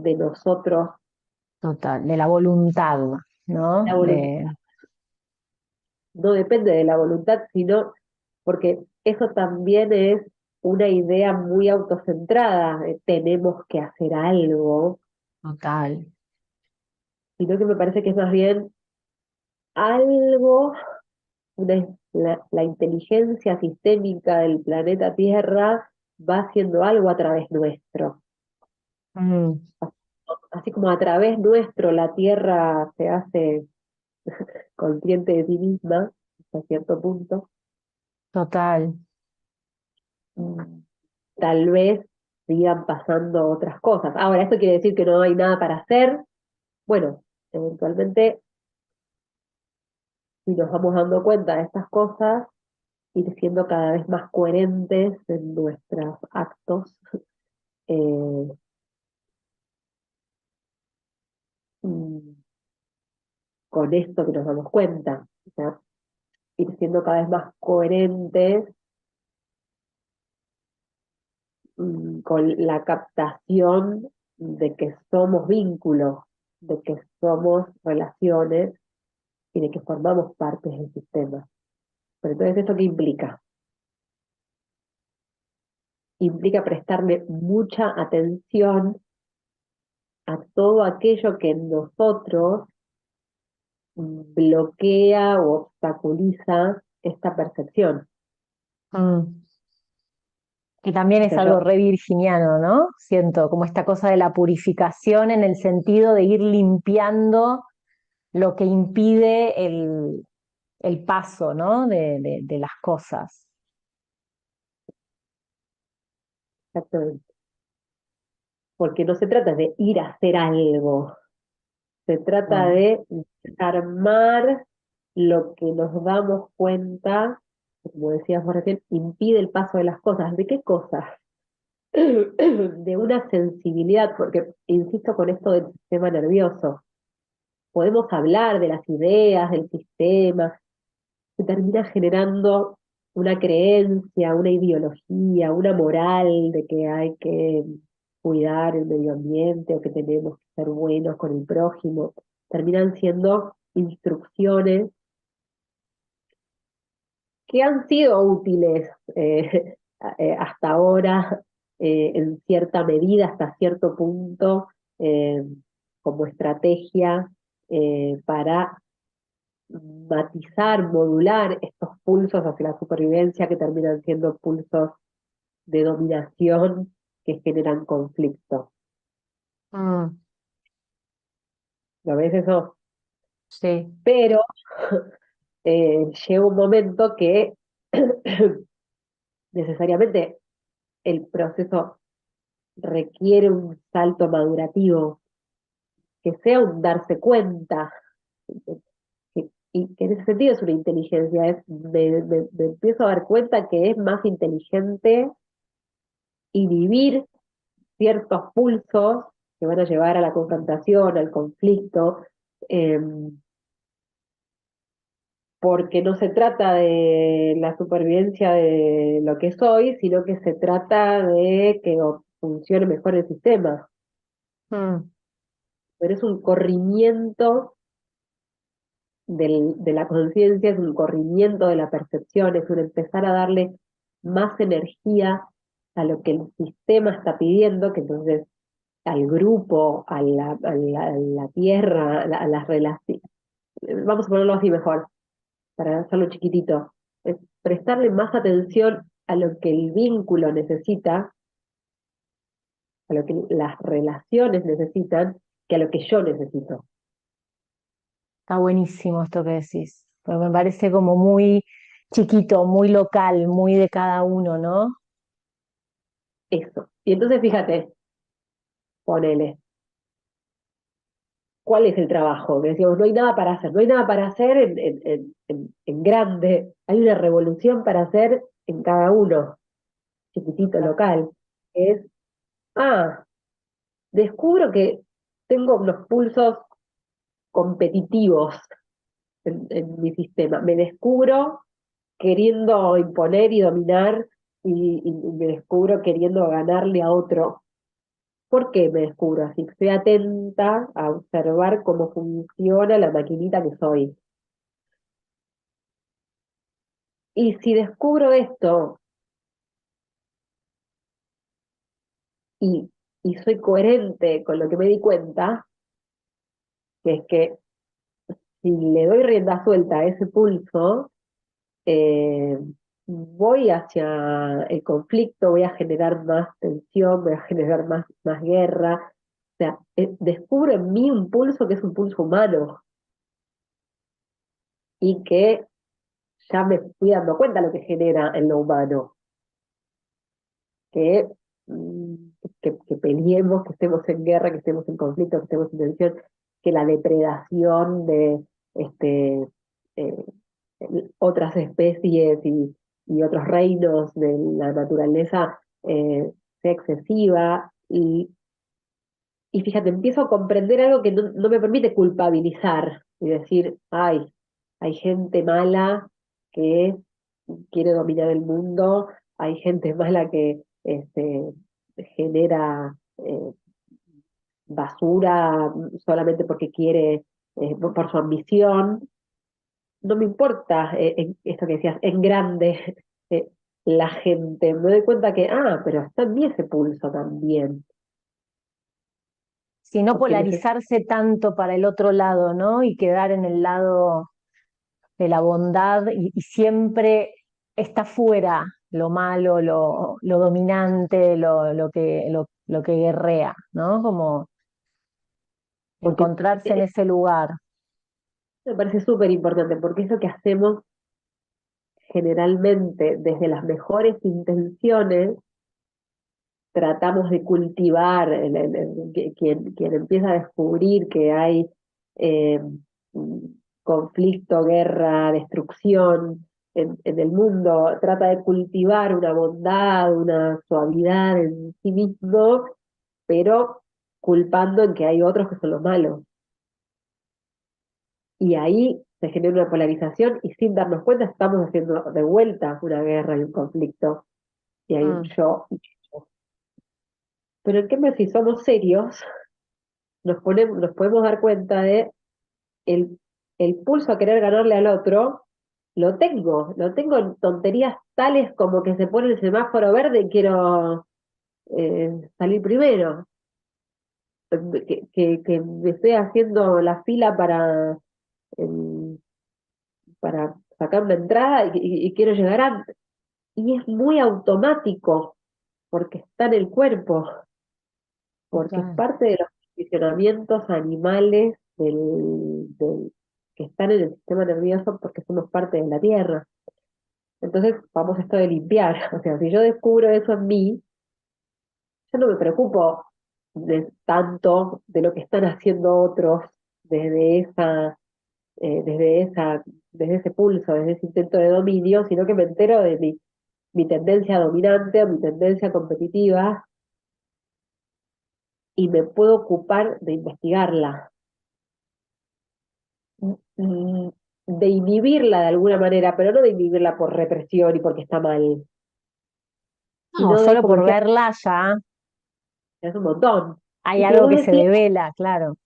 de nosotros, Total, de la voluntad, ¿no? la voluntad. No depende de la voluntad, sino porque eso también es una idea muy autocentrada, de tenemos que hacer algo, Total. sino que me parece que es más bien algo, la inteligencia sistémica del planeta Tierra va haciendo algo a través nuestro. Mm, Así como a través nuestro la Tierra se hace consciente de sí misma, hasta cierto punto, total. mm, tal vez sigan pasando otras cosas. Ahora, ¿esto quiere decir que no hay nada para hacer? Bueno, eventualmente, si nos vamos dando cuenta de estas cosas, ir siendo cada vez más coherentes en nuestros actos, eh, mm, con esto que nos damos cuenta. O sea, ir siendo cada vez más coherentes, con la captación de que somos vínculos, de que somos relaciones y de que formamos parte del sistema. Pero entonces, ¿esto qué implica? Implica prestarle mucha atención a todo aquello que en nosotros bloquea o obstaculiza esta percepción. Mm. Que también O es sea, algo re virginiano, ¿no? Siento como esta cosa de la purificación en el sentido de ir limpiando lo que impide el paso, ¿no? De las cosas. exactamente. Porque no se trata de ir a hacer algo, se trata No. de armar lo que nos damos cuenta, como decías vos recién, impide el paso de las cosas. ¿De qué cosas? De una sensibilidad, porque insisto con esto del sistema nervioso. Podemos hablar de las ideas, del sistema, se termina generando una creencia, una ideología, una moral de que hay que cuidar el medio ambiente o que tenemos que ser buenos con el prójimo. Terminan siendo instrucciones que han sido útiles hasta ahora, en cierta medida, hasta cierto punto, eh, como estrategia para matizar, modular estos pulsos hacia la supervivencia que terminan siendo pulsos de dominación que generan conflicto. Mm, ¿Lo ves eso? sí. Pero llega un momento que necesariamente el proceso requiere un salto madurativo, que sea un darse cuenta, y que en ese sentido es una inteligencia, me empiezo a dar cuenta que es más inteligente inhibir ciertos pulsos que van a llevar a la confrontación, al conflicto, eh, porque no se trata de la supervivencia de lo que soy, sino que se trata de que funcione mejor el sistema. Mm, Pero es un corrimiento de la conciencia, es un corrimiento de la percepción, es un empezar a darle más energía a lo que el sistema está pidiendo, que entonces al grupo, a la tierra, a las relaciones, vamos a ponerlo así mejor, para hacerlo chiquitito, es prestarle más atención a lo que el vínculo necesita, a lo que las relaciones necesitan, que a lo que yo necesito. está buenísimo esto que decís. Pero me parece como muy chiquito, muy local, muy de cada uno, ¿no? Eso. Y entonces fíjate, ponele, ¿cuál es el trabajo? Que decíamos, no hay nada para hacer, no hay nada para hacer en grande, hay una revolución para hacer en cada uno, chiquitito, local. Es, ah, descubro que tengo unos pulsos competitivos en mi sistema. Me descubro queriendo imponer y dominar y me descubro queriendo ganarle a otro. ¿Por qué me descubro así? Estoy atenta a observar cómo funciona la maquinita que soy. Y si descubro esto y, y soy coherente con lo que me di cuenta, que es que si le doy rienda suelta a ese pulso, eh, voy hacia el conflicto, voy a generar más tensión, voy a generar más guerra. O sea, descubro en mí un pulso que es un pulso humano y que ya me fui dando cuenta lo que genera en lo humano, que, mm, que peleemos, que estemos en guerra, que estemos en conflicto, que estemos en tensión, que la depredación de este, eh, otras especies y otros reinos de la naturaleza sea excesiva. Y fíjate, empiezo a comprender algo que no me permite culpabilizar y decir, ay, hay gente mala que quiere dominar el mundo, hay gente mala que genera basura solamente porque quiere, por su ambición. No me importa esto que decías, en grande eh, la gente. Me doy cuenta que, pero está en mí ese pulso también. Si no Porque necesito, polarizarse tanto para el otro lado, ¿no? Y quedar en el lado de la bondad y siempre está fuera lo malo, lo dominante, lo que guerrea, ¿no? Como porque encontrarse en ese lugar. me parece súper importante, porque es lo que hacemos generalmente desde las mejores intenciones, tratamos de cultivar, quien empieza a descubrir que hay eh, conflicto, guerra, destrucción en el mundo, trata de cultivar una bondad, una suavidad en sí mismo, pero culpando en que hay otros que son los malos. Y ahí se genera una polarización y sin darnos cuenta estamos haciendo de vuelta una guerra y un conflicto. Y hay un Mm, yo y yo. Pero en cambio, si somos serios, nos podemos dar cuenta de el, el pulso a querer ganarle al otro, lo tengo en tonterías tales como que se pone el semáforo verde y quiero salir primero, que me estoy haciendo la fila em, para sacar una entrada y quiero llegar antes. Y es muy automático, porque está en el cuerpo, porque es total. parte de los condicionamientos animales que están en el sistema nervioso porque somos parte de la Tierra. Entonces, vamos a esto de limpiar. O sea, si yo descubro eso en mí, yo no me preocupo de tanto de lo que están haciendo otros desde desde desde ese pulso, desde ese intento de dominio, sino que me entero de mi tendencia dominante o mi tendencia competitiva y me puedo ocupar de investigarla, mm, de inhibirla de alguna manera, pero no de inhibirla por represión y porque está mal, No, sino de, solo como por decía, verla ya es un montón. hay Y como algo vos que se decías, devela, claro.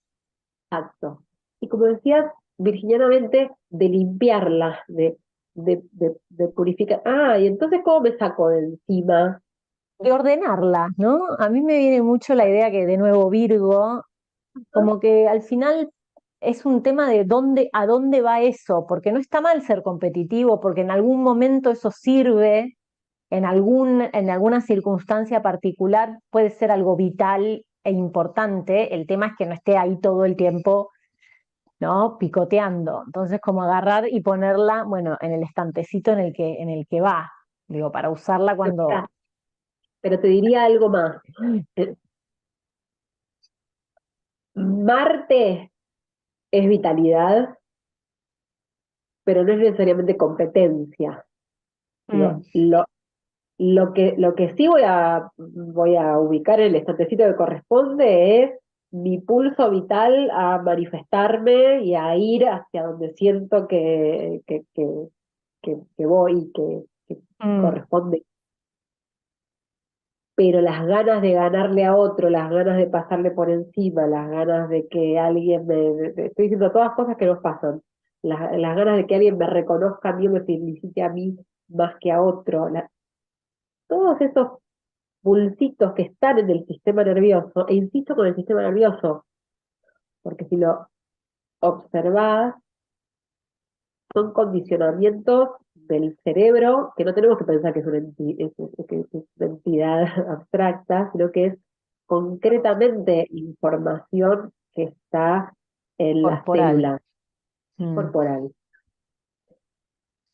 exacto. Y como decías, virginianamente, de limpiarla, de purificar. Y entonces, ¿cómo me saco de encima? De ordenarla, ¿no? A mí me viene mucho la idea que de nuevo Virgo, como que al final es un tema de a dónde va eso, porque no está mal ser competitivo, porque en algún momento eso sirve, en alguna circunstancia particular puede ser algo vital e importante. El tema es que no esté ahí todo el tiempo, ¿no? Picoteando. Entonces, como agarrar y ponerla, bueno, en el estantecito en el que va, digo, para usarla Pero, cuando. mirá, pero te diría algo más. Eh, Marte es vitalidad, pero no es necesariamente competencia. Mm, Digo, lo que sí voy a ubicar en el estantecito que corresponde es mi pulso vital a manifestarme y a ir hacia donde siento que voy, que mm, corresponde. pero las ganas de ganarle a otro, las ganas de pasarle por encima, las ganas de que alguien estoy diciendo todas cosas que nos pasan, las ganas de que alguien me reconozca a mí o me felicite a mí más que a otro, todos esos pulsitos que están en el sistema nervioso, e insisto con el sistema nervioso, porque si lo observás, son condicionamientos del cerebro que no tenemos que pensar que es que es una entidad abstracta, sino que es concretamente información que está en las Corporal. células, es Mm. corporal.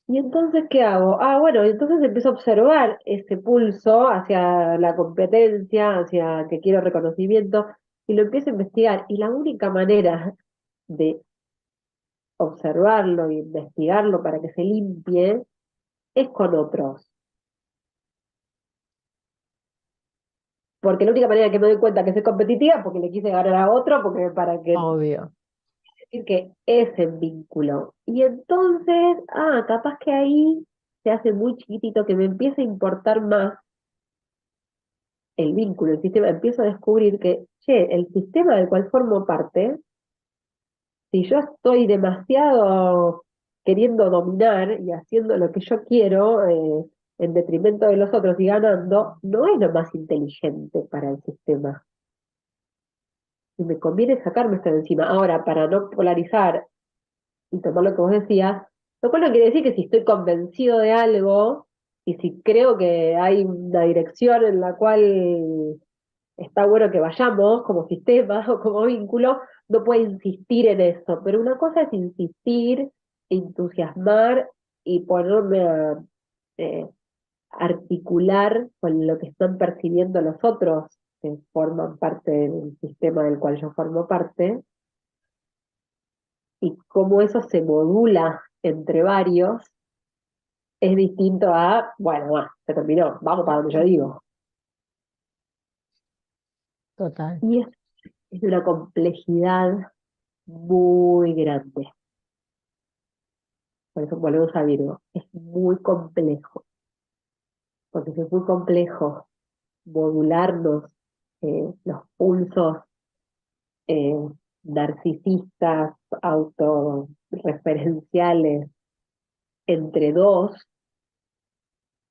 ¿Y entonces qué hago? Ah, bueno, entonces empiezo a observar ese pulso hacia la competencia, hacia que quiero reconocimiento, y lo empiezo a investigar. Y la única manera de observarlo e investigarlo para que se limpie es con otros. Porque la única manera que me doy cuenta que soy competitiva es porque le quise ganar a otro, porque para que Obvio. decir que es el vínculo. Y entonces, capaz que ahí se hace muy chiquitito que me empieza a importar más el vínculo, el sistema, empiezo a descubrir que, che, el sistema del cual formo parte, si yo estoy demasiado queriendo dominar y haciendo lo que yo quiero, en detrimento de los otros y ganando, no es lo más inteligente para el sistema. Y me conviene sacarme esto de encima. Ahora, para no polarizar y tomar lo que vos decías, lo cual no quiere decir que si estoy convencido de algo y si creo que hay una dirección en la cual está bueno que vayamos como sistema o como vínculo, no puedo insistir en eso. Pero una cosa es insistir, entusiasmar y ponerme a eh, articular con lo que están percibiendo los otros que forman parte del sistema del cual yo formo parte, y cómo eso se modula entre varios, es distinto a, bueno, se terminó, vamos para donde yo digo. Total. Y es de una complejidad muy grande. Por eso volvemos a Virgo. Es muy complejo, porque si es muy complejo modularnos los pulsos eh, narcisistas, autorreferenciales entre dos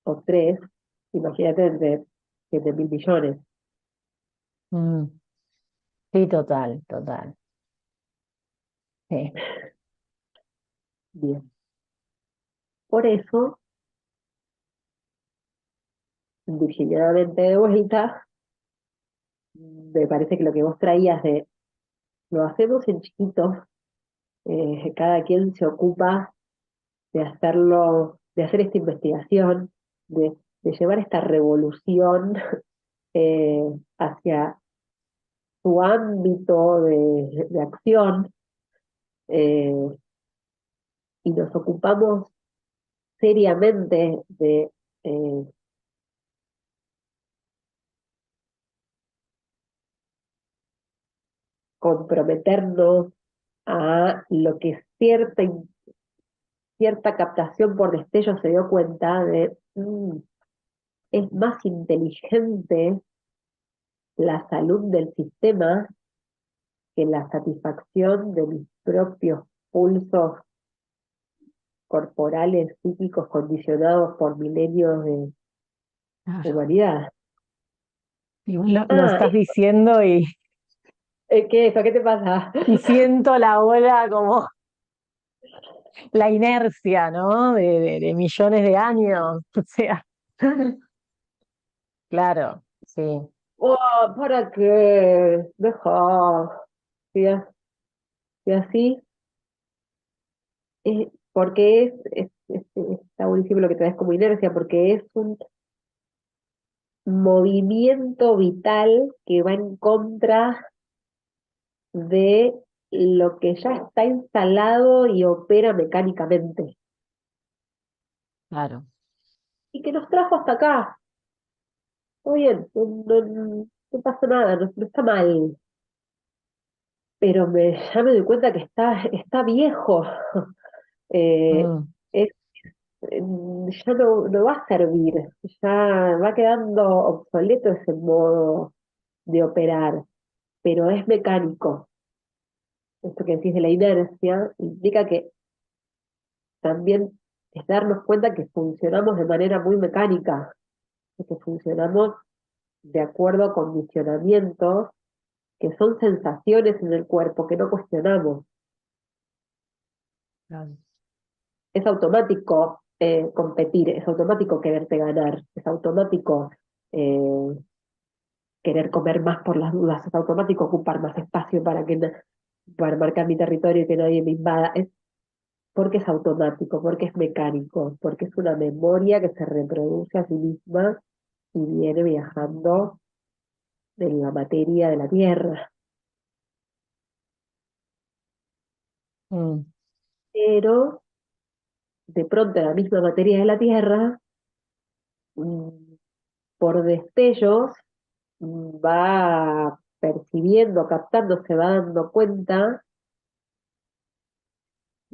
o tres, imagínate entre 7.000 millones. Mm. Sí, total, total. Sí. Bien. Por eso, virginadamente de vuelta, me parece que lo que vos traías de lo hacemos en chiquitos, cada quien se ocupa de hacerlo, de hacer esta investigación, de llevar esta revolución eh, hacia su ámbito de acción, eh, y nos ocupamos seriamente de eh, comprometernos a lo que cierta captación por destello se dio cuenta de, es más inteligente la salud del sistema que la satisfacción de mis propios pulsos corporales, psíquicos, condicionados por milenios de Claro. humanidad. Igual lo estás diciendo ¿Qué eso? ¿Qué te pasa? y siento la ola como la inercia, ¿no? De millones de años. O sea, claro, sí. Oh, ¿para qué? Deja. Y, y así, porque está buenísimo lo que traes como inercia, porque es un movimiento vital que va en contra de lo que ya está instalado y opera mecánicamente. Claro. Y que nos trajo hasta acá. Muy bien, no pasa nada, no está mal. Pero ya me doy cuenta que está viejo. Eh, Mm. es ya no va a servir, ya va quedando obsoleto ese modo de operar, pero es mecánico. Esto que decís de la inercia implica que también es darnos cuenta que funcionamos de manera muy mecánica, que funcionamos de acuerdo a condicionamientos que son sensaciones en el cuerpo que no cuestionamos. Claro. Es automático competir, es automático quererte ganar, es automático eh, querer comer más por las dudas, es automático ocupar más espacio para marcar mi territorio y que nadie me invada. Es porque es automático, porque es mecánico, porque es una memoria que se reproduce a sí misma y viene viajando de la materia de la Tierra. Mm, Pero de pronto la misma materia de la Tierra, mm, por destellos, va percibiendo, captando, se va dando cuenta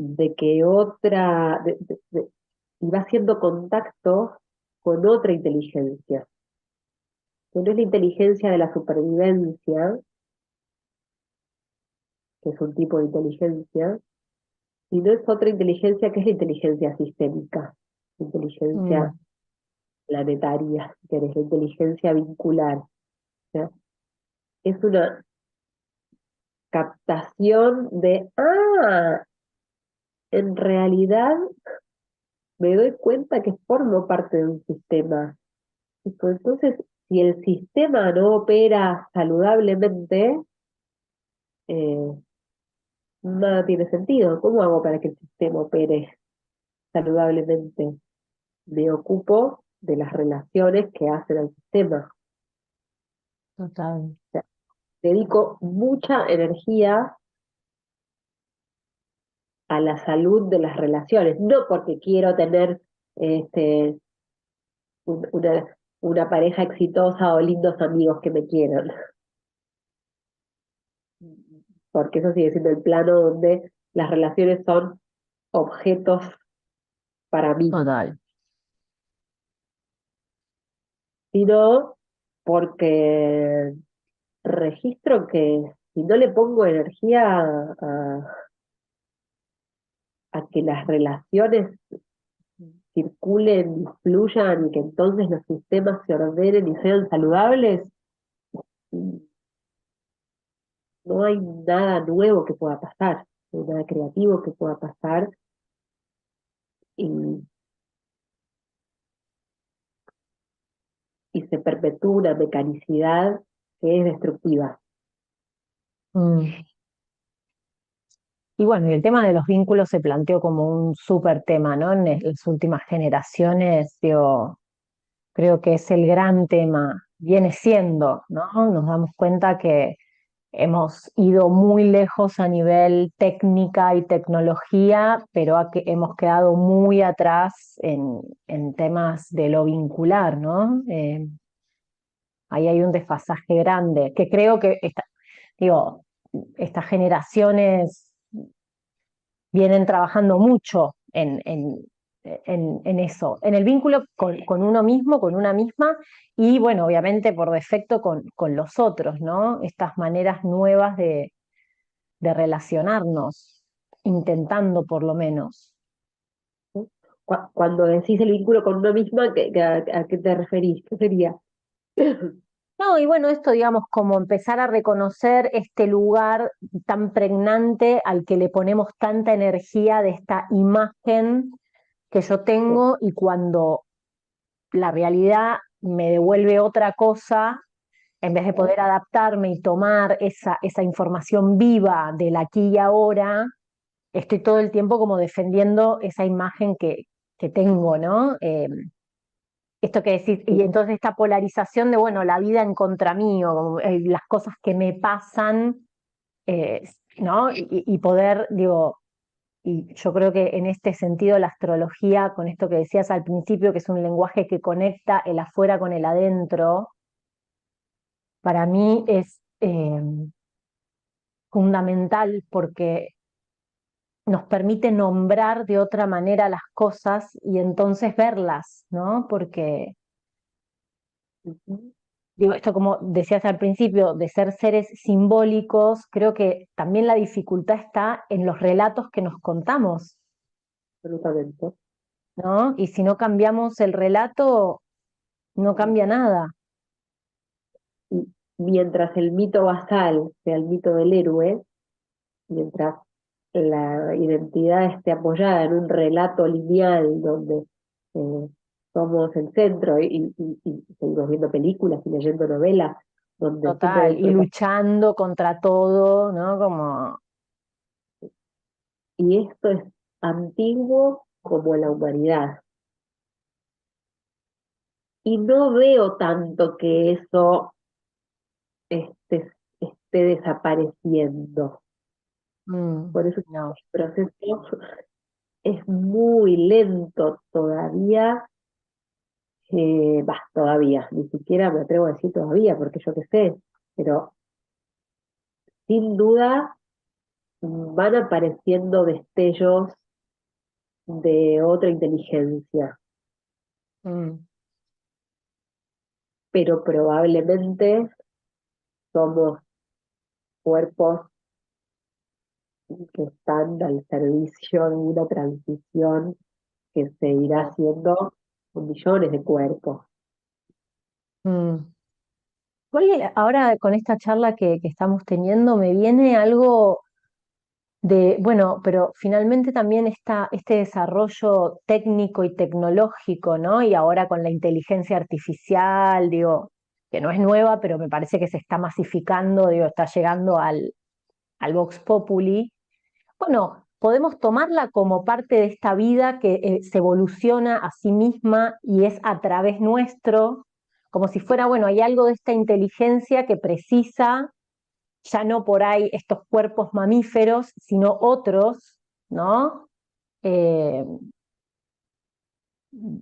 de que y va haciendo contacto con otra inteligencia, que no es la inteligencia de la supervivencia, que es un tipo de inteligencia, sino es otra inteligencia que es la inteligencia sistémica, inteligencia mm, planetaria, que es la inteligencia vincular. O sea, es una captación en realidad me doy cuenta que formo parte de un sistema. Y pues entonces, si el sistema no opera saludablemente, eh, nada tiene sentido. ¿Cómo hago para que el sistema opere saludablemente? Me ocupo de las relaciones que hacen al sistema. total. O sea, dedico mucha energía a la salud de las relaciones, no porque quiero tener este, una pareja exitosa o lindos amigos que me quieran, porque eso sigue siendo el plano donde las relaciones son objetos para mí, Total. sino porque registro que si no le pongo energía a que las relaciones circulen y fluyan y que entonces los sistemas se ordenen y sean saludables, no hay nada nuevo que pueda pasar, no hay nada creativo que pueda pasar y, y se perpetúa una mecanicidad que es destructiva. Mm. Y bueno, y el tema de los vínculos se planteó como un súper tema, ¿no? En las últimas generaciones, digo, creo que es el gran tema, viene siendo, ¿no? Nos damos cuenta que hemos ido muy lejos a nivel técnica y tecnología, pero hemos quedado muy atrás en temas de lo vincular, ¿no? Ahí hay un desfasaje grande, que creo que, digo, estas generaciones vienen trabajando mucho en eso, en el vínculo con uno mismo, con una misma, y bueno, obviamente por defecto con los otros, ¿no? Estas maneras nuevas de relacionarnos, intentando por lo menos. ¿No? Cuando decís el vínculo con uno misma, ¿a qué te referís? ¿Qué sería? No, y bueno, esto, digamos, como empezar a reconocer este lugar tan pregnante al que le ponemos tanta energía de esta imagen que yo tengo y cuando la realidad me devuelve otra cosa, en vez de poder adaptarme y tomar esa información viva del aquí y ahora, estoy todo el tiempo como defendiendo esa imagen que tengo, ¿no? Esto que decís, y entonces esta polarización de, bueno, la vida en contra mío, como, las cosas que me pasan, eh, ¿no? Y poder, digo, y yo creo que en este sentido la astrología, con esto que decías al principio, que es un lenguaje que conecta el afuera con el adentro, para mí es fundamental porque nos permite nombrar de otra manera las cosas y entonces verlas, ¿no? Porque, Ujú. digo, esto como decías al principio, de ser seres simbólicos, creo que también la dificultad está en los relatos que nos contamos, Absolutamente. ¿no? Y si no cambiamos el relato, no cambia nada. Y mientras el mito basal sea el mito del héroe, mientras la identidad esté apoyada en un relato lineal donde eh, somos el centro y seguimos viendo películas y leyendo novelas, donde siempre Total, el y protagonista. luchando contra todo, ¿no? Como, Y esto es antiguo como la humanidad. Y no veo tanto que eso esté desapareciendo. Por eso no. el proceso es muy lento todavía. Todavía, ni siquiera me atrevo a decir todavía, porque yo qué sé, pero sin duda van apareciendo destellos de otra inteligencia, Mm, pero probablemente somos cuerpos que están al servicio de una transición que se irá sí. haciendo con millones de cuerpos. Mm. Oye, ahora con esta charla que estamos teniendo me viene algo de, bueno, pero finalmente también está este desarrollo técnico y tecnológico, ¿no? Y ahora con la inteligencia artificial, digo, que no es nueva, pero me parece que se está masificando, digo, está llegando al Vox Populi. Bueno, podemos tomarla como parte de esta vida que se evoluciona a sí misma y es a través nuestro, como si fuera, bueno, hay algo de esta inteligencia que precisa ya no por ahí estos cuerpos mamíferos, sino otros, ¿no? Eh,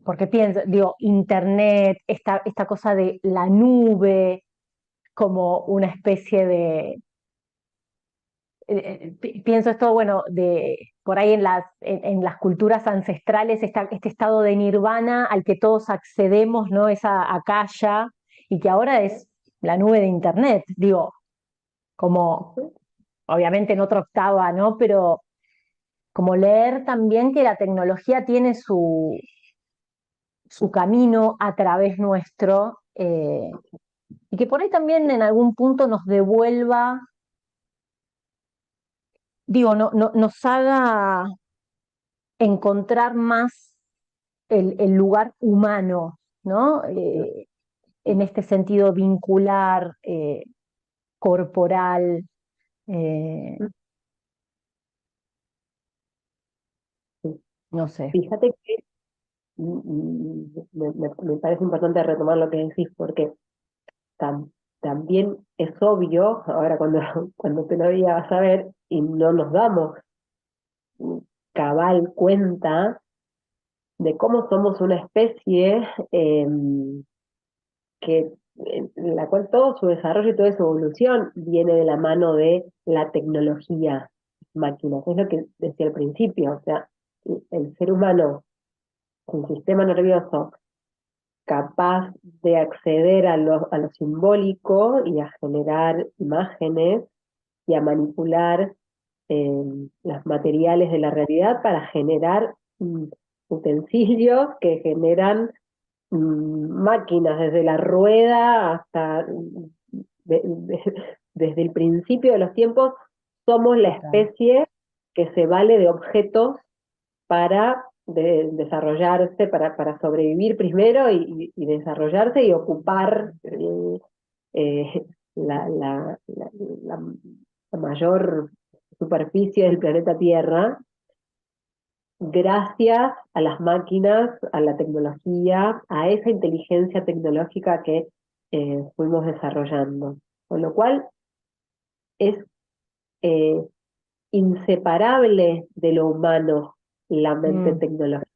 Porque pienso, digo, Internet, esta cosa de la nube como una especie de, pienso esto, bueno, de por ahí en las culturas ancestrales, este estado de nirvana al que todos accedemos, ¿no? Esa akaya, y que ahora es la nube de Internet, digo, como obviamente en otra octava, ¿no? Pero como leer también que la tecnología tiene su camino a través nuestro, y que por ahí también en algún punto nos devuelva, digo, nos haga encontrar más el lugar humano, ¿no? En este sentido vincular, corporal, eh, no sé. Fíjate que me parece importante retomar lo que decís, porque tam- también es obvio, ahora cuando, cuando te lo diga vas a ver, y no nos damos cabal cuenta de cómo somos una especie que, en la cual todo su desarrollo y toda su evolución viene de la mano de la tecnología máquinas. Es lo que decía al principio, o sea, el ser humano, un sistema nervioso capaz de acceder a lo simbólico y a generar imágenes y a manipular eh, los materiales de la realidad para generar utensilios que generan máquinas desde la rueda hasta desde el principio de los tiempos, somos la Total. especie que se vale de objetos para desarrollarse, para sobrevivir primero y desarrollarse y ocupar eh, la, la, la, la, la mayor superficie del planeta Tierra, gracias a las máquinas, a la tecnología, a esa inteligencia tecnológica que fuimos desarrollando. Con lo cual es eh, inseparable de lo humano la mente Mm, tecnológica.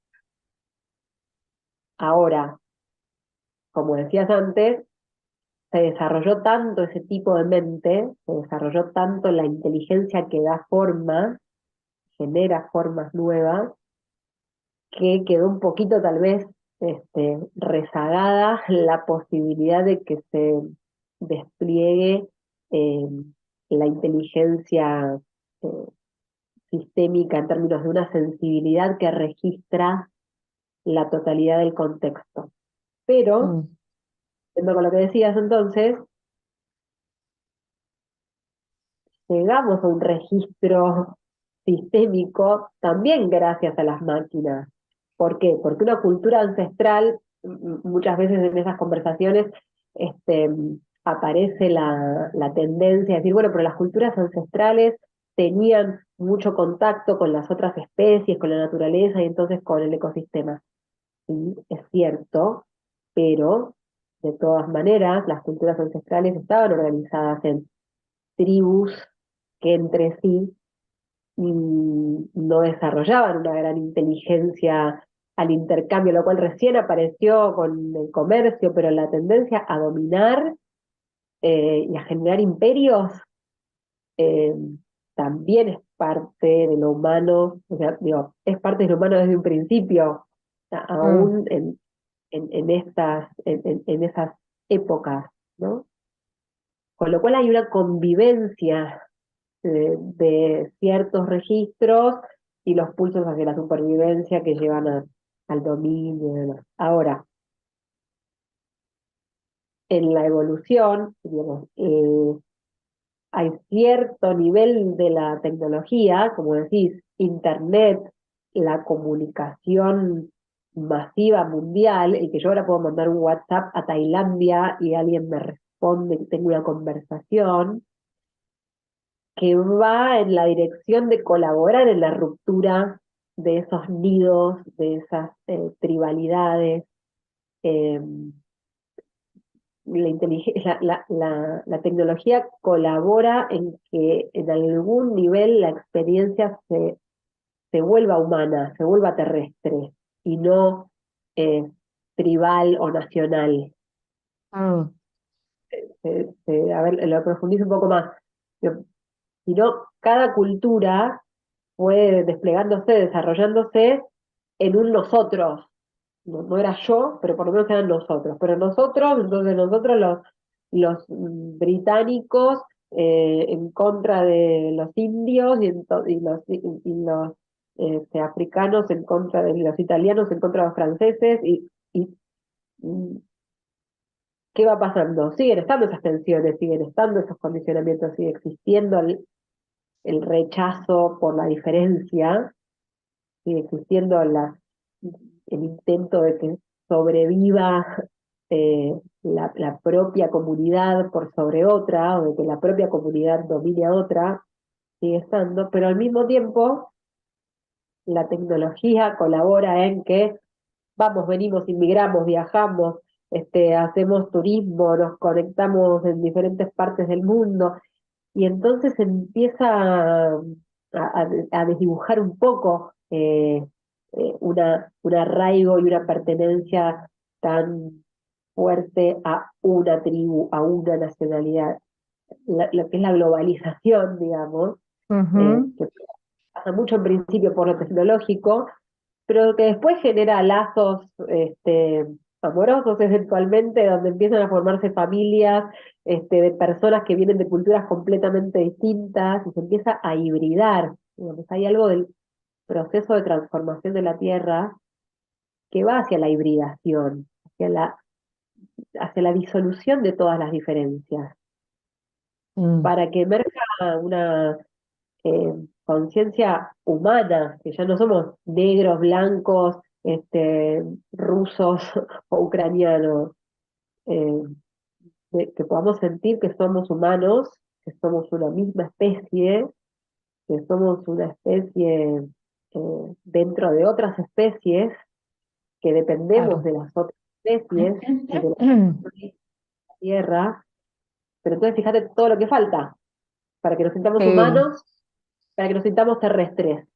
Ahora, como decías antes, se desarrolló tanto ese tipo de mente, se desarrolló tanto la inteligencia que da forma, genera formas nuevas, que quedó un poquito tal vez rezagada la posibilidad de que se despliegue eh, la inteligencia eh, sistémica en términos de una sensibilidad que registra la totalidad del contexto. Pero, mm, viendo con lo que decías entonces, llegamos a un registro sistémico también gracias a las máquinas. ¿Por qué? Porque una cultura ancestral, muchas veces en esas conversaciones este, aparece la tendencia a decir, bueno, pero las culturas ancestrales tenían mucho contacto con las otras especies, con la naturaleza y entonces con el ecosistema. Sí, es cierto, pero de todas maneras las culturas ancestrales estaban organizadas en tribus que entre sí no desarrollaban una gran inteligencia al intercambio, lo cual recién apareció con el comercio, pero la tendencia a dominar y a generar imperios eh, también es parte de lo humano, o sea, digo, es parte de lo humano desde un principio, mm. aún en esas épocas, ¿no? Con lo cual hay una convivencia de ciertos registros y los pulsos hacia la supervivencia que llevan al dominio y demás. Ahora, en la evolución, digamos, hay cierto nivel de la tecnología, como decís, Internet, la comunicación masiva mundial, y que yo ahora puedo mandar un WhatsApp a Tailandia y alguien me responde que tengo una conversación, que va en la dirección de colaborar en la ruptura de esos nidos, de esas tribalidades. eh, la tecnología colabora en que en algún nivel la experiencia se vuelva humana, se vuelva terrestre y no eh, tribal o nacional. Mm, A ver, lo profundizo un poco más. Sino cada cultura fue desplegándose, desarrollándose en un nosotros. No era yo, pero por lo menos eran nosotros. Pero nosotros, entonces nosotros los británicos en contra de los indios y los africanos en contra de los italianos, en contra de los franceses. Y ¿qué va pasando? Siguen estando esas tensiones, siguen estando esos condicionamientos, sigue existiendo el rechazo por la diferencia, sigue existiendo el intento de que sobreviva la propia comunidad por sobre otra, o de que la propia comunidad domine a otra, sigue estando, pero al mismo tiempo la tecnología colabora en que vamos, venimos, inmigramos, viajamos, hacemos turismo, nos conectamos en diferentes partes del mundo, y entonces empieza a desdibujar un poco un arraigo y una pertenencia tan fuerte a una tribu, a una nacionalidad. Lo que es la globalización, digamos, ujú. que pasa mucho en principio por lo tecnológico, pero que después genera lazos amorosos eventualmente, donde empiezan a formarse familias de personas que vienen de culturas completamente distintas y se empieza a hibridar. Digamos, hay algo del proceso de transformación de la Tierra que va hacia la hibridación, hacia la disolución de todas las diferencias, Mm, para que emerja una eh, conciencia humana, que ya no somos negros, blancos, rusos o ucranianos, eh, que podamos sentir que somos humanos, que somos una misma especie, que somos una especie dentro de otras especies, que dependemos claro. de las otras especies y de la tierra, pero entonces fíjate todo lo que falta para que nos sintamos Sí, humanos, para que nos sintamos terrestres.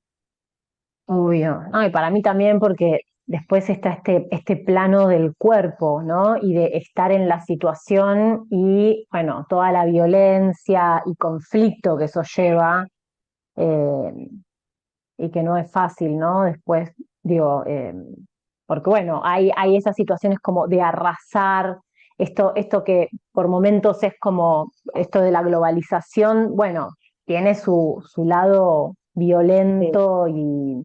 obvio. No, y para mí también porque después está este plano del cuerpo, ¿no? Y de estar en la situación y, bueno, toda la violencia y conflicto que eso lleva. y que no es fácil, ¿no? Después, digo, porque bueno, hay esas situaciones como de arrasar, esto que por momentos es como esto de la globalización, bueno, tiene su lado Sí, violento y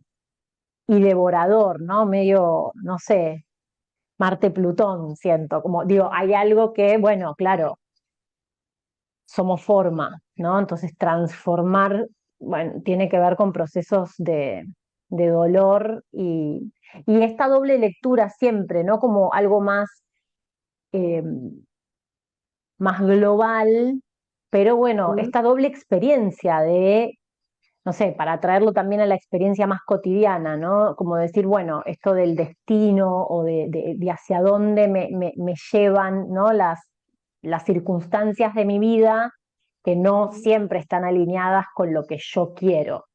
devorador, ¿no? Medio, no sé, Marte-Plutón, siento, como digo, hay algo que, bueno, claro, somos forma, ¿no? Entonces transformar, bueno, tiene que ver con procesos de dolor y esta doble lectura siempre, ¿no? Como algo eh, más global, pero bueno, mm, esta doble experiencia de, no sé, para traerlo también a la experiencia más cotidiana, ¿no? Como decir, bueno, esto del destino o de hacia dónde me llevan, ¿no? Las circunstancias de mi vida que no siempre están alineadas con lo que yo quiero.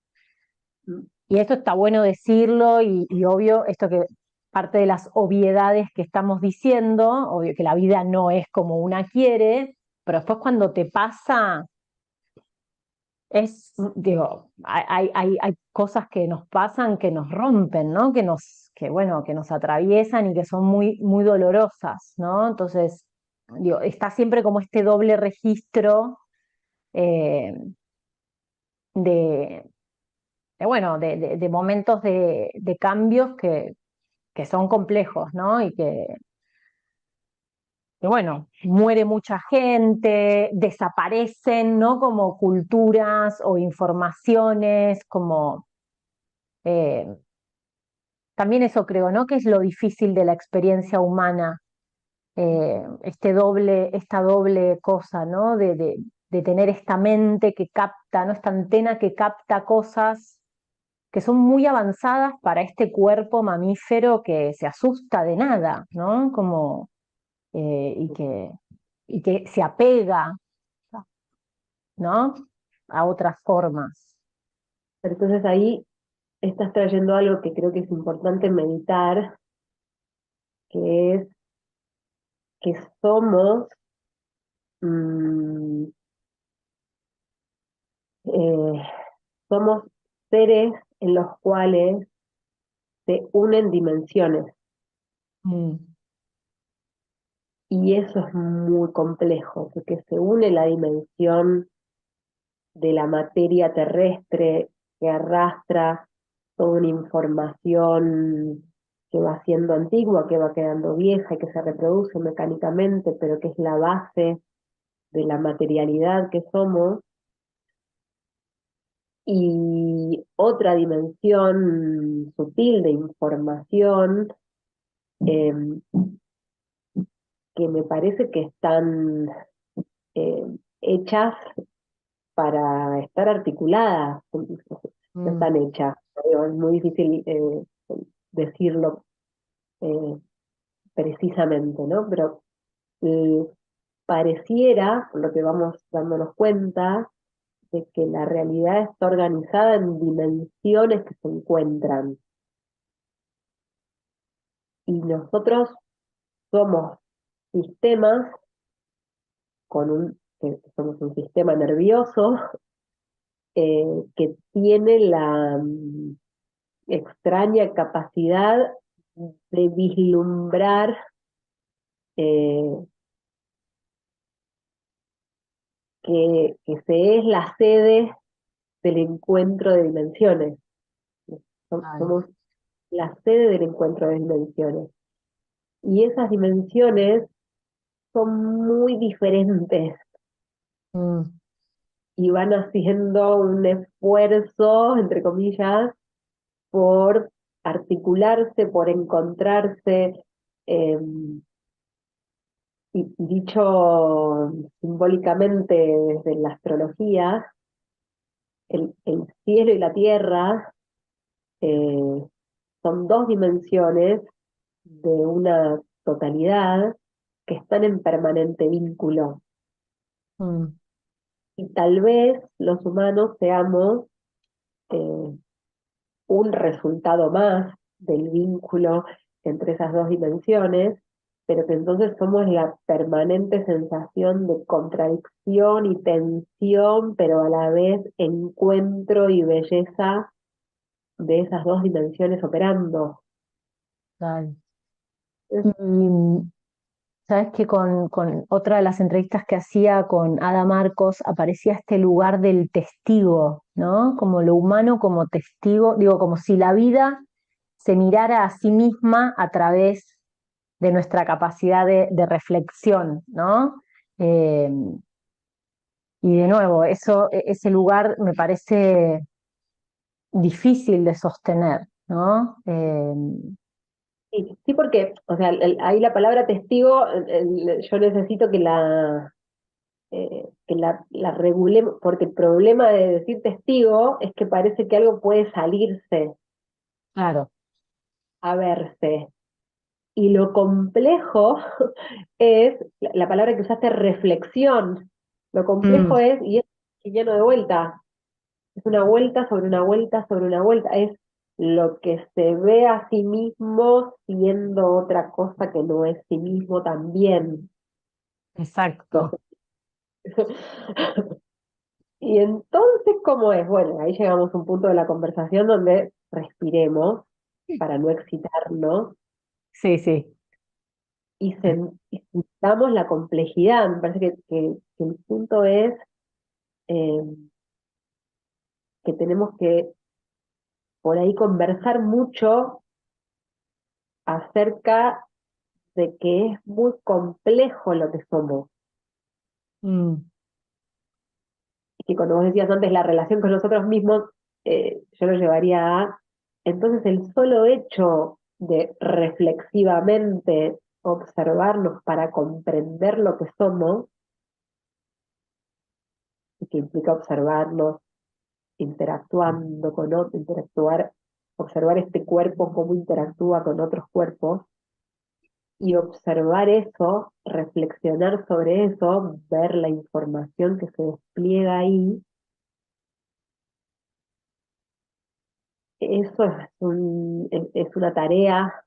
mm. Y esto está bueno decirlo y obvio, esto que parte de las obviedades que estamos diciendo, obvio que la vida no es como una quiere, pero después cuando te pasa, digo, hay cosas que nos pasan, que nos rompen, ¿no? Bueno, que nos atraviesan y que son muy, muy dolorosas, ¿no? Entonces, digo, está siempre como este doble registro eh, de, bueno, de momentos de cambios que son complejos, ¿no? Y bueno, muere mucha gente, desaparecen, ¿no? Como culturas o informaciones, como eh, también eso creo, ¿no? Que es lo difícil de la experiencia humana, esta doble cosa, ¿no? De tener esta mente que capta, ¿no? Esta antena que capta cosas que son muy avanzadas para este cuerpo mamífero que se asusta de nada, ¿no? Como, y que se apega, ¿no? A otras formas. Pero entonces ahí estás trayendo algo que creo que es importante meditar, que es que mm, eh, somos seres en los cuales se unen dimensiones. Mm, Y eso es muy complejo, porque se une la dimensión de la materia terrestre que arrastra toda una información que va siendo antigua, que va quedando vieja y que se reproduce mecánicamente, pero que es la base de la materialidad que somos, y otra dimensión sutil de información eh, que me parece que están eh, hechas para estar articuladas, no mm, están hechas, es muy difícil decirlo eh, precisamente, ¿no? Pero eh, pareciera, por lo que vamos dándonos cuenta, de que la realidad está organizada en dimensiones que se encuentran. Y nosotros somos sistemas que somos un sistema nervioso que tiene la extraña capacidad de vislumbrar eh, que se es la sede del encuentro de dimensiones. claro. Somos la sede del encuentro de dimensiones. Y esas dimensiones son muy diferentes Mm, y van haciendo un esfuerzo, entre comillas, por articularse, por encontrarse. eh, y dicho simbólicamente desde la astrología, el cielo y la tierra eh, son dos dimensiones de una totalidad que están en permanente vínculo. mm, Y tal vez los humanos seamos eh, un resultado más del vínculo entre esas dos dimensiones, pero que entonces somos la permanente sensación de contradicción y tensión, pero a la vez encuentro y belleza de esas dos dimensiones operando. Total. Es- Y sabes que con otra de las entrevistas que hacía con Ada Marcos aparecía este lugar del testigo, ¿no? Como lo humano como testigo, digo, como si la vida se mirara a sí misma a través de nuestra capacidad de reflexión, ¿no? Eh, y de nuevo, ese lugar me parece difícil de sostener, ¿no? Sí, sí, porque, o sea, ahí la palabra testigo, yo necesito que la regulemos, porque el problema de decir testigo es que parece que algo puede salirse claro. a verse. Y lo complejo es la palabra que usaste, reflexión. Lo complejo Mm, es, y es lleno de vuelta, es una vuelta sobre una vuelta sobre una vuelta, es lo que se ve a sí mismo siendo otra cosa que no es sí mismo también. No exacto. sé. Y entonces, ¿cómo es? Bueno, ahí llegamos a un punto de la conversación donde respiremos para no excitarnos Sí, sí. y sintamos la complejidad. Me parece que el punto es eh, que tenemos que por ahí conversar mucho acerca de que es muy complejo lo que somos. Mm, Y que cuando vos decías antes la relación con nosotros mismos, yo lo llevaría a, entonces el solo hecho de reflexivamente observarnos para comprender lo que somos, y que implica observarnos interactuando con otros, observar este cuerpo, cómo interactúa con otros cuerpos, y observar eso, reflexionar sobre eso, ver la información que se despliega ahí, eso es una tarea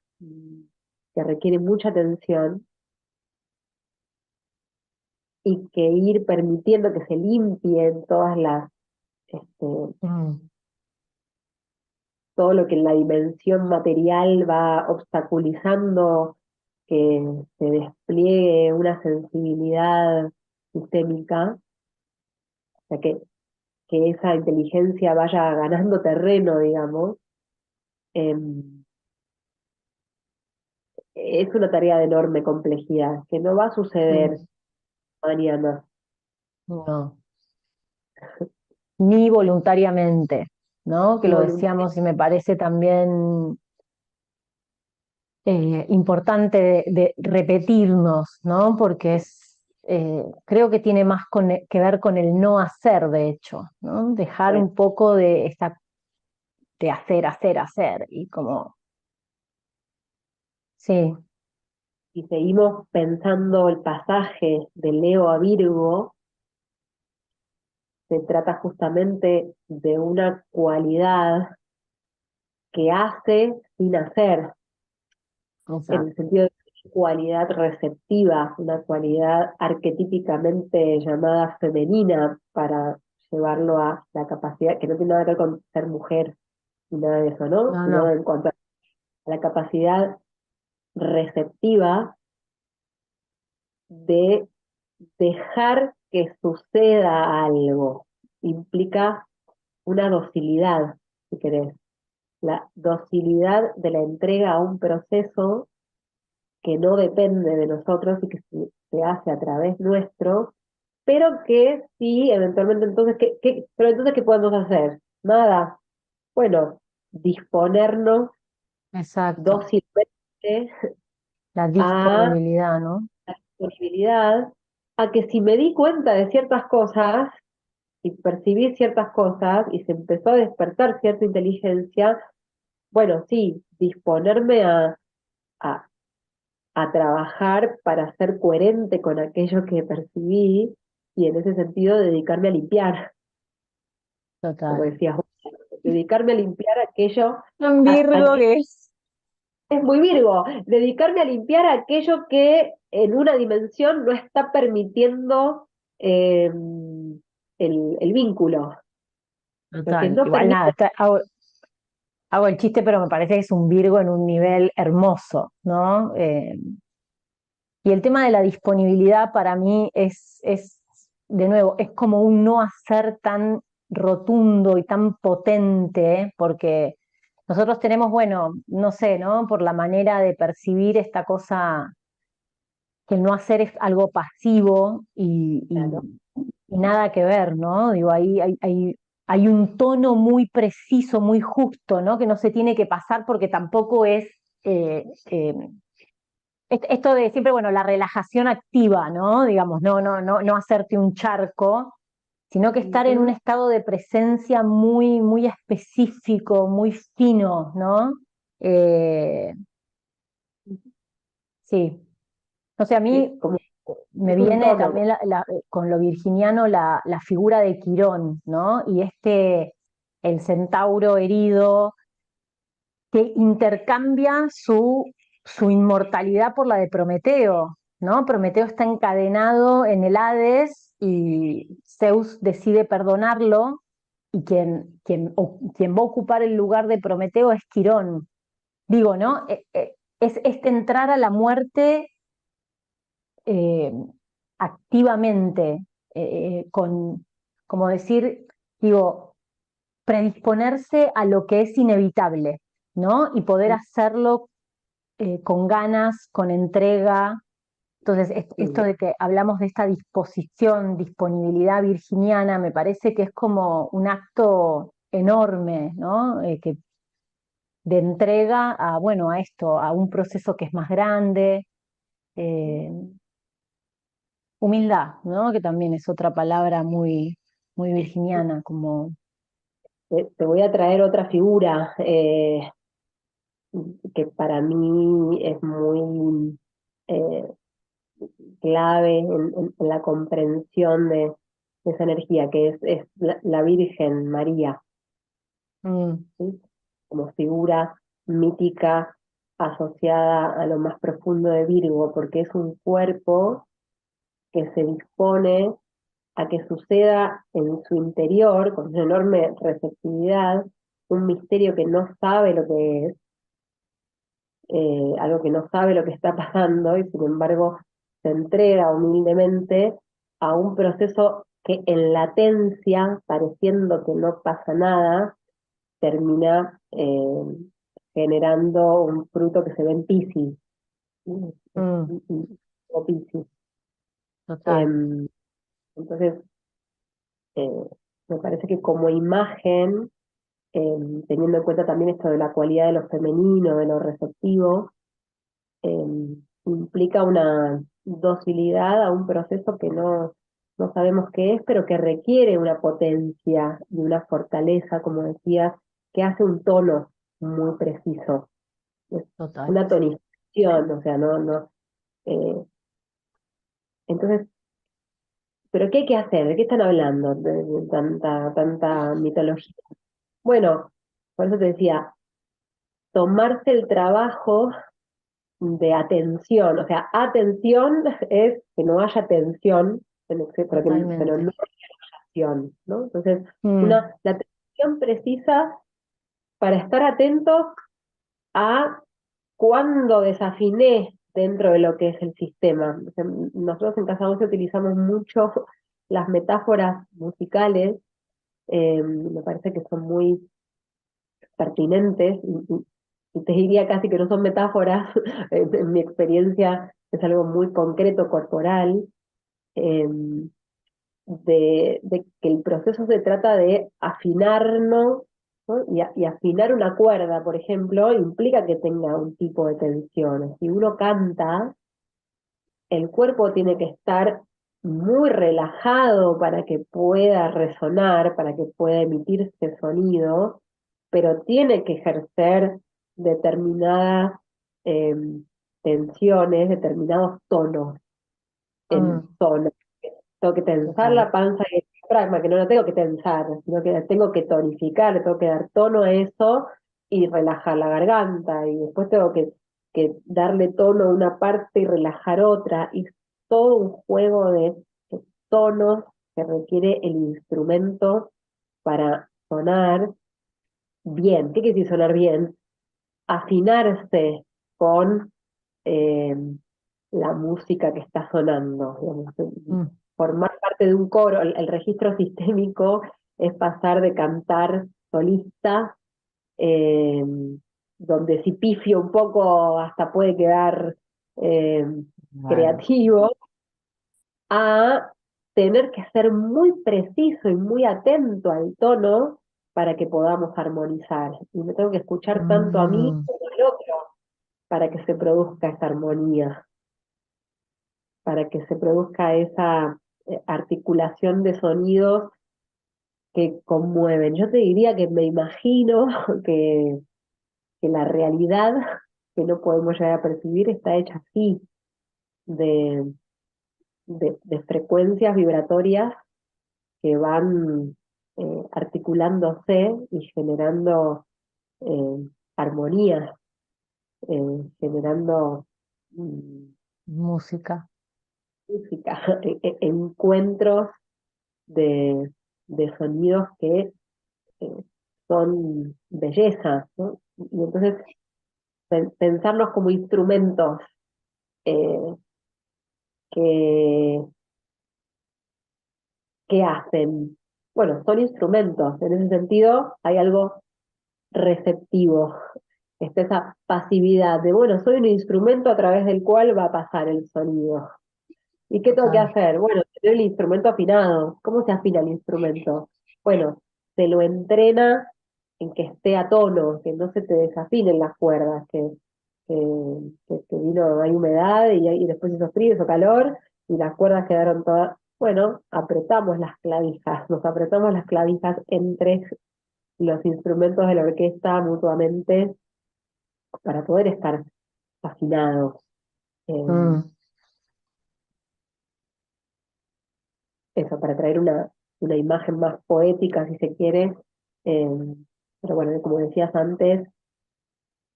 que requiere mucha atención y que ir permitiendo que se limpien este, mm, todo lo que en la dimensión material va obstaculizando que se despliegue una sensibilidad sistémica, o sea, que esa inteligencia vaya ganando terreno, digamos, es una tarea de enorme complejidad, que no va a suceder mm, mañana. no. Ni voluntariamente, ¿no? Que Y lo voluntario, decíamos y me parece también importante de repetirnos, ¿no? Porque creo que tiene más que ver con el no hacer, de hecho, ¿no? Dejar un poco de hacer, hacer, hacer, y como, sí, si seguimos pensando el pasaje de Leo a Virgo, se trata justamente de una cualidad que hace sin hacer, en el exacto. sentido de cualidad receptiva, una cualidad arquetípicamente llamada femenina para llevarlo a la capacidad, que no tiene nada que ver con ser mujer ni nada de eso, ¿no? No, Sino no, en cuanto a la capacidad receptiva de dejar que suceda algo. Implica una docilidad, si querés, la docilidad de la entrega a un proceso que no depende de nosotros y que se hace a través nuestro, pero que sí, eventualmente, entonces, pero entonces, ¿qué podemos hacer? Nada. Bueno, disponernos exacto. dócilmente La a disponibilidad, ¿no? la disponibilidad, a que si me di cuenta de ciertas cosas y percibí ciertas cosas y se empezó a despertar cierta inteligencia, bueno, sí, disponerme a, a trabajar para ser coherente con aquello que percibí y en ese sentido dedicarme a limpiar, como Total. decías vos, dedicarme a limpiar aquello, Tan Virgo que es. es muy Virgo, dedicarme a limpiar aquello que en una dimensión no está permitiendo eh, el vínculo, lo que Total. no Igual permite. nada, hago el chiste, pero me parece que es un Virgo en un nivel hermoso, ¿no? Y el tema de la disponibilidad para mí de nuevo, es como un no hacer tan rotundo y tan potente, ¿eh? Porque nosotros tenemos, bueno, no sé, ¿no? Por la manera de percibir esta cosa, que el no hacer es algo pasivo Claro. y nada que ver, ¿no? Digo, ahí hay un tono muy preciso, muy justo, ¿no? Que no se tiene que pasar porque tampoco es... eh, eh, esto de siempre, bueno, la relajación activa, ¿no? Digamos, no hacerte un charco, sino que estar en un Ujú. estado de presencia muy, muy específico, muy fino, ¿no? Eh, sí. O sea, a Sí, mí como me es un viene tono. también con lo virginiano la figura de Quirón, ¿no? Y el centauro herido, que intercambia su inmortalidad por la de Prometeo, ¿no? Prometeo está encadenado en el Hades y Zeus decide perdonarlo y quien va a ocupar el lugar de Prometeo es Quirón. Digo, ¿no? Es entrar a la muerte eh, activamente, como decir, digo, predisponerse a lo que es inevitable, ¿no? Y poder hacerlo con ganas, con entrega. Entonces, esto Sí. de que hablamos de esta disposición, disponibilidad virginiana, me parece que es como un acto enorme, ¿no? De entrega a, bueno, a esto, a un proceso que es más grande. eh, Humildad, ¿no? Que también es otra palabra muy, muy virginiana, como... Te voy a traer otra figura que para mí es muy eh, clave en la comprensión de esa energía, que es la Virgen María, mm, ¿sí? Como figura mítica asociada a lo más profundo de Virgo, porque es un cuerpo que se dispone a que suceda en su interior, con una enorme receptividad, un misterio que no sabe lo que es, algo que no sabe lo que está pasando y sin embargo se entrega humildemente a un proceso que en latencia, pareciendo que no pasa nada, termina generando un fruto que se ve en Piscis, ¿sí? mm, O Piscis. total. Em, entonces, eh, me parece que como imagen, teniendo en cuenta también esto de la cualidad de lo femenino, de lo receptivo, implica una docilidad a un proceso que no sabemos qué es, pero que requiere una potencia y una fortaleza, como decías, que hace un tono muy preciso. Es Total. una tonificación, o sea, no. eh, entonces, ¿pero qué hay que hacer? ¿De qué están hablando? De tanta mitología. Bueno, por eso te decía, tomarse el trabajo de atención, o sea, atención es que no haya tensión, pero Totalmente. no acción, ¿no? Entonces, Mm, la atención precisa para estar atentos a cuando desafiné dentro de lo que es el sistema. O sea, nosotros en Casa 11 utilizamos mucho las metáforas musicales, me parece que son muy pertinentes y te diría casi que no son metáforas, en mi experiencia es algo muy concreto, corporal, eh, de que el proceso se trata de afinarnos, ¿no? Y afinar una cuerda, por ejemplo, implica que tenga un tipo de tensión. Si uno canta, el cuerpo tiene que estar muy relajado para que pueda resonar, para que pueda emitirse sonido, pero tiene que ejercer determinadas eh, tensiones, determinados tonos en mm, zona. Tengo que tensar total. la panza y el diafragma, que no lo tengo que tensar, sino que tengo que tonificar, le tengo que dar tono a eso y relajar la garganta, y después tengo que darle tono a una parte y relajar otra, y todo un juego de tonos que requiere el instrumento para sonar, bien. ¿Qué quiere decir sonar bien? Afinarse con eh, la música que está sonando, digamos, Mm, formar parte de un coro. El registro sistémico es pasar de cantar solista, eh, donde si pifio un poco hasta puede quedar eh, claro. creativo, a tener que ser muy preciso y muy atento al tono para que podamos armonizar. Y me tengo que escuchar tanto a mí Mm, como al otro para que se produzca esa armonía, para que se produzca esa articulación de sonidos que conmueven. Yo te diría que me imagino que, que la realidad que no podemos llegar a percibir está hecha así, de, de frecuencias vibratorias que van articulándose y generando armonías, generando música. música, encuentros de, de sonidos que eh, son belleza, ¿no? Y entonces pensarlos como instrumentos eh, que, que hacen, bueno, son instrumentos, en ese sentido hay algo receptivo, está esa pasividad de, bueno, soy un instrumento a través del cual va a pasar el sonido. ¿Y qué tengo que Total. hacer? Bueno, tener el instrumento afinado. ¿Cómo se afina el instrumento? Bueno, se lo entrena en que esté a tono, que no se te desafinen las cuerdas, que, que vino, hay humedad y después hizo frío, hizo calor y las cuerdas quedaron todas. Bueno, apretamos las clavijas, nos apretamos las clavijas entre los instrumentos de la orquesta mutuamente para poder estar afinados. Eh, Mm, Eso, para traer una imagen más poética, si se quiere. Eh, pero bueno, como decías antes,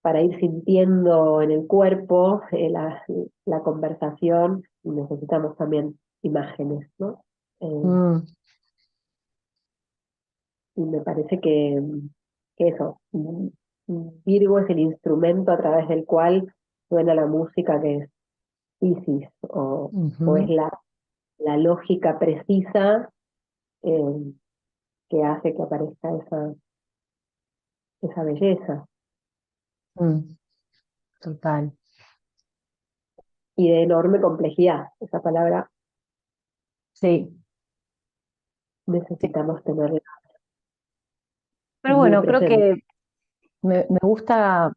para ir sintiendo en el cuerpo la conversación, necesitamos también imágenes, ¿no? Eh, mm, y me parece que eso, Virgo es el instrumento a través del cual suena la música que es Isis, o es ujú, la lógica precisa eh, que hace que aparezca esa belleza. mm, total. Y de enorme complejidad. Esa palabra Sí, sí. necesitamos tenerla Pero muy bueno, creo presente. que me gusta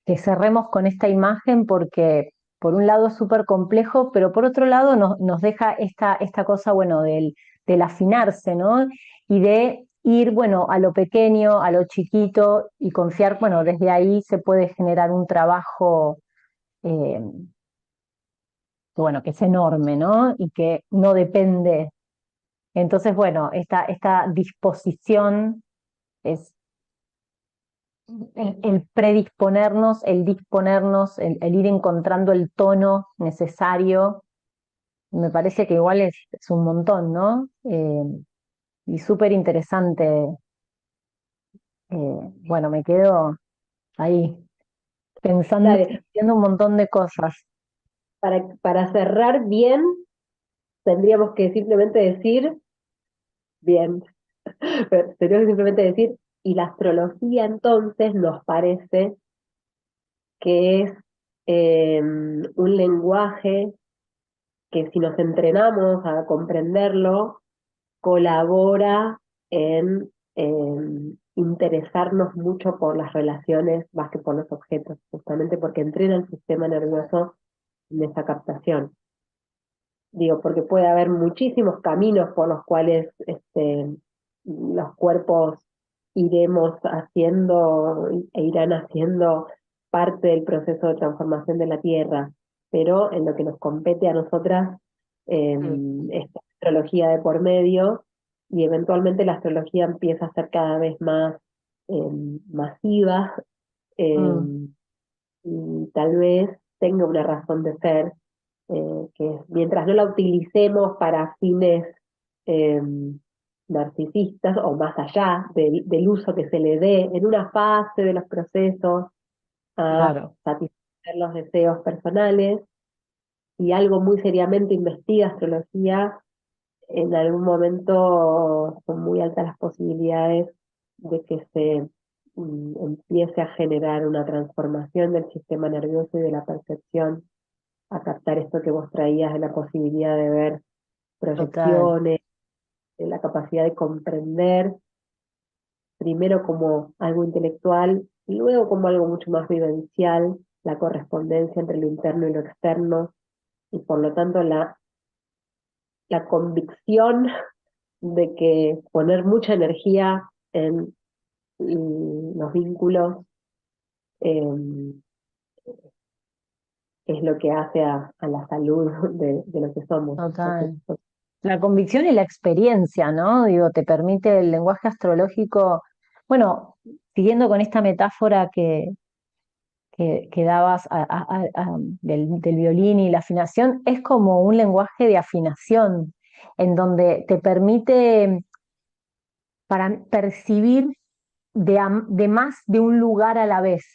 que cerremos con esta imagen porque por un lado es súper complejo, pero por otro lado nos deja esta cosa, bueno, del afinarse, ¿no? Y de ir, bueno, a lo pequeño, a lo chiquito y confiar, bueno, desde ahí se puede generar un trabajo, eh, que, bueno, que es enorme, ¿no? Y que no depende. Entonces, bueno, esta disposición es el predisponernos, el disponernos, el ir encontrando el tono necesario, me parece que igual es un montón, ¿no? Y súper interesante. Bueno, me quedo ahí pensando, Dale, viendo un montón de cosas. para cerrar bien, tendríamos que simplemente decir, bien, pero tendríamos que simplemente decir, y la astrología entonces nos parece que es un lenguaje que si nos entrenamos a comprenderlo, colabora en interesarnos mucho por las relaciones más que por los objetos, justamente porque entrena el sistema nervioso en esa captación. Digo, porque puede haber muchísimos caminos por los cuales los cuerpos iremos haciendo e irán haciendo parte del proceso de transformación de la Tierra, pero en lo que nos compete a nosotras Mm, está la astrología de por medio y eventualmente la astrología empieza a ser cada vez más eh, masiva mm, eh, y tal vez tenga una razón de ser que mientras no la utilicemos para fines eh, narcisistas o más allá del uso que se le dé en una fase de los procesos a Claro, satisfacer los deseos personales, y algo muy seriamente investiga astrología, en algún momento son muy altas las posibilidades de que se empiece a generar una transformación del sistema nervioso y de la percepción, a captar esto que vos traías de la posibilidad de ver total, proyecciones, de la capacidad de comprender, primero como algo intelectual y luego como algo mucho más vivencial, la correspondencia entre lo interno y lo externo, y por lo tanto la convicción de que poner mucha energía en los vínculos eh, es lo que hace a la salud de lo que somos. total. La convicción y la experiencia, ¿no? Digo, te permite el lenguaje astrológico, bueno, siguiendo con esta metáfora que dabas del violín y la afinación, es como un lenguaje de afinación, en donde te permite para percibir de más de un lugar a la vez,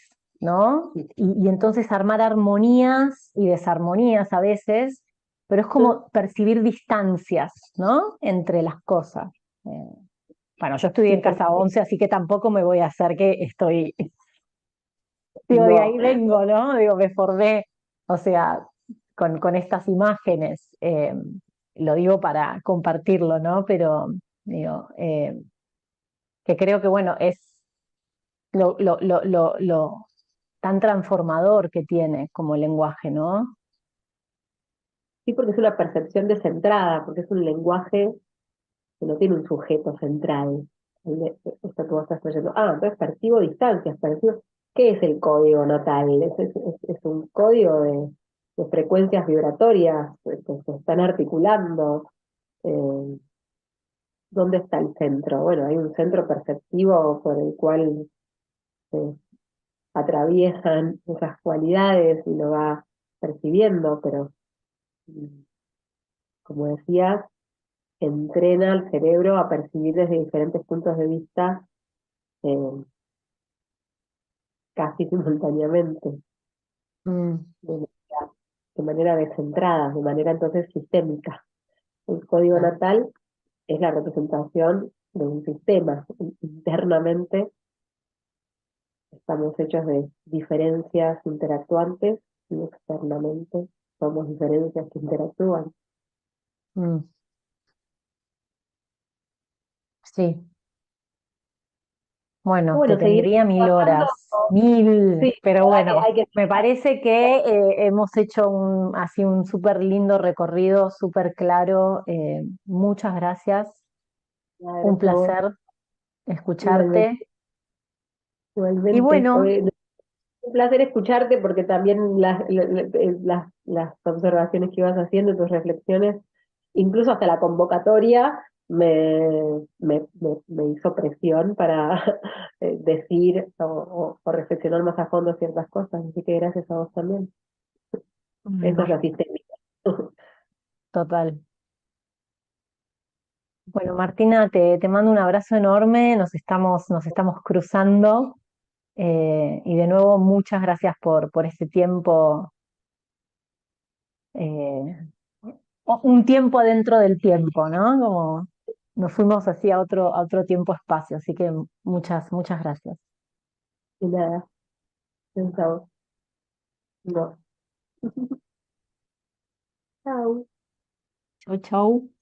¿no? Y entonces armar armonías y desarmonías a veces, pero es como percibir distancias, ¿no? Entre las cosas. Eh, bueno, yo estudié Sí, en Casa porque 11, así que tampoco me voy a hacer que estoy, digo, de no, ahí vengo, ¿no? Digo, me formé, o sea, con estas imágenes, lo digo para compartirlo, ¿no? Pero digo, que creo que, bueno, es lo tan transformador que tiene como lenguaje, ¿no? sí, porque es una percepción descentrada, porque es un lenguaje que no tiene un sujeto central. Esto que vos estás trayendo. Ah, entonces percibo distancias, percibo. ¿Qué es el código natal? Es un código de frecuencias vibratorias que se están articulando. Eh, ¿Dónde está el centro? Bueno, hay un centro perceptivo por el cual se atraviesan esas cualidades y lo va percibiendo, pero mm, como decías, entrena al cerebro a percibir desde diferentes puntos de vista eh, casi simultáneamente, Mm, de manera descentrada, de manera entonces sistémica. El código ah, natal es la representación de un sistema. Internamente estamos hechos de diferencias interactuantes y externamente somos diferencias que interactúan. mm, sí, bueno, te Bueno, seguir tendría mil trabajando, horas, mil, sí, pero bueno, hay que me parece que hemos hecho así un súper lindo recorrido, súper claro. Muchas gracias, un gracias a vos, placer igualmente, escucharte. Y igualmente. bueno, Un placer escucharte porque también las observaciones que ibas haciendo, tus reflexiones, incluso hasta la convocatoria, me hizo presión para decir o reflexionar más a fondo ciertas cosas. Así que gracias a vos también. Esa es bueno, la sistémica. total. Bueno, Martina, te mando un abrazo enorme, nos estamos cruzando. Y de nuevo, muchas gracias por este tiempo, eh, un tiempo dentro del tiempo, ¿no? Como nos fuimos así a otro tiempo-espacio, así que muchas gracias. Y nada, gracias a vos. No. Chao. Chau, chau.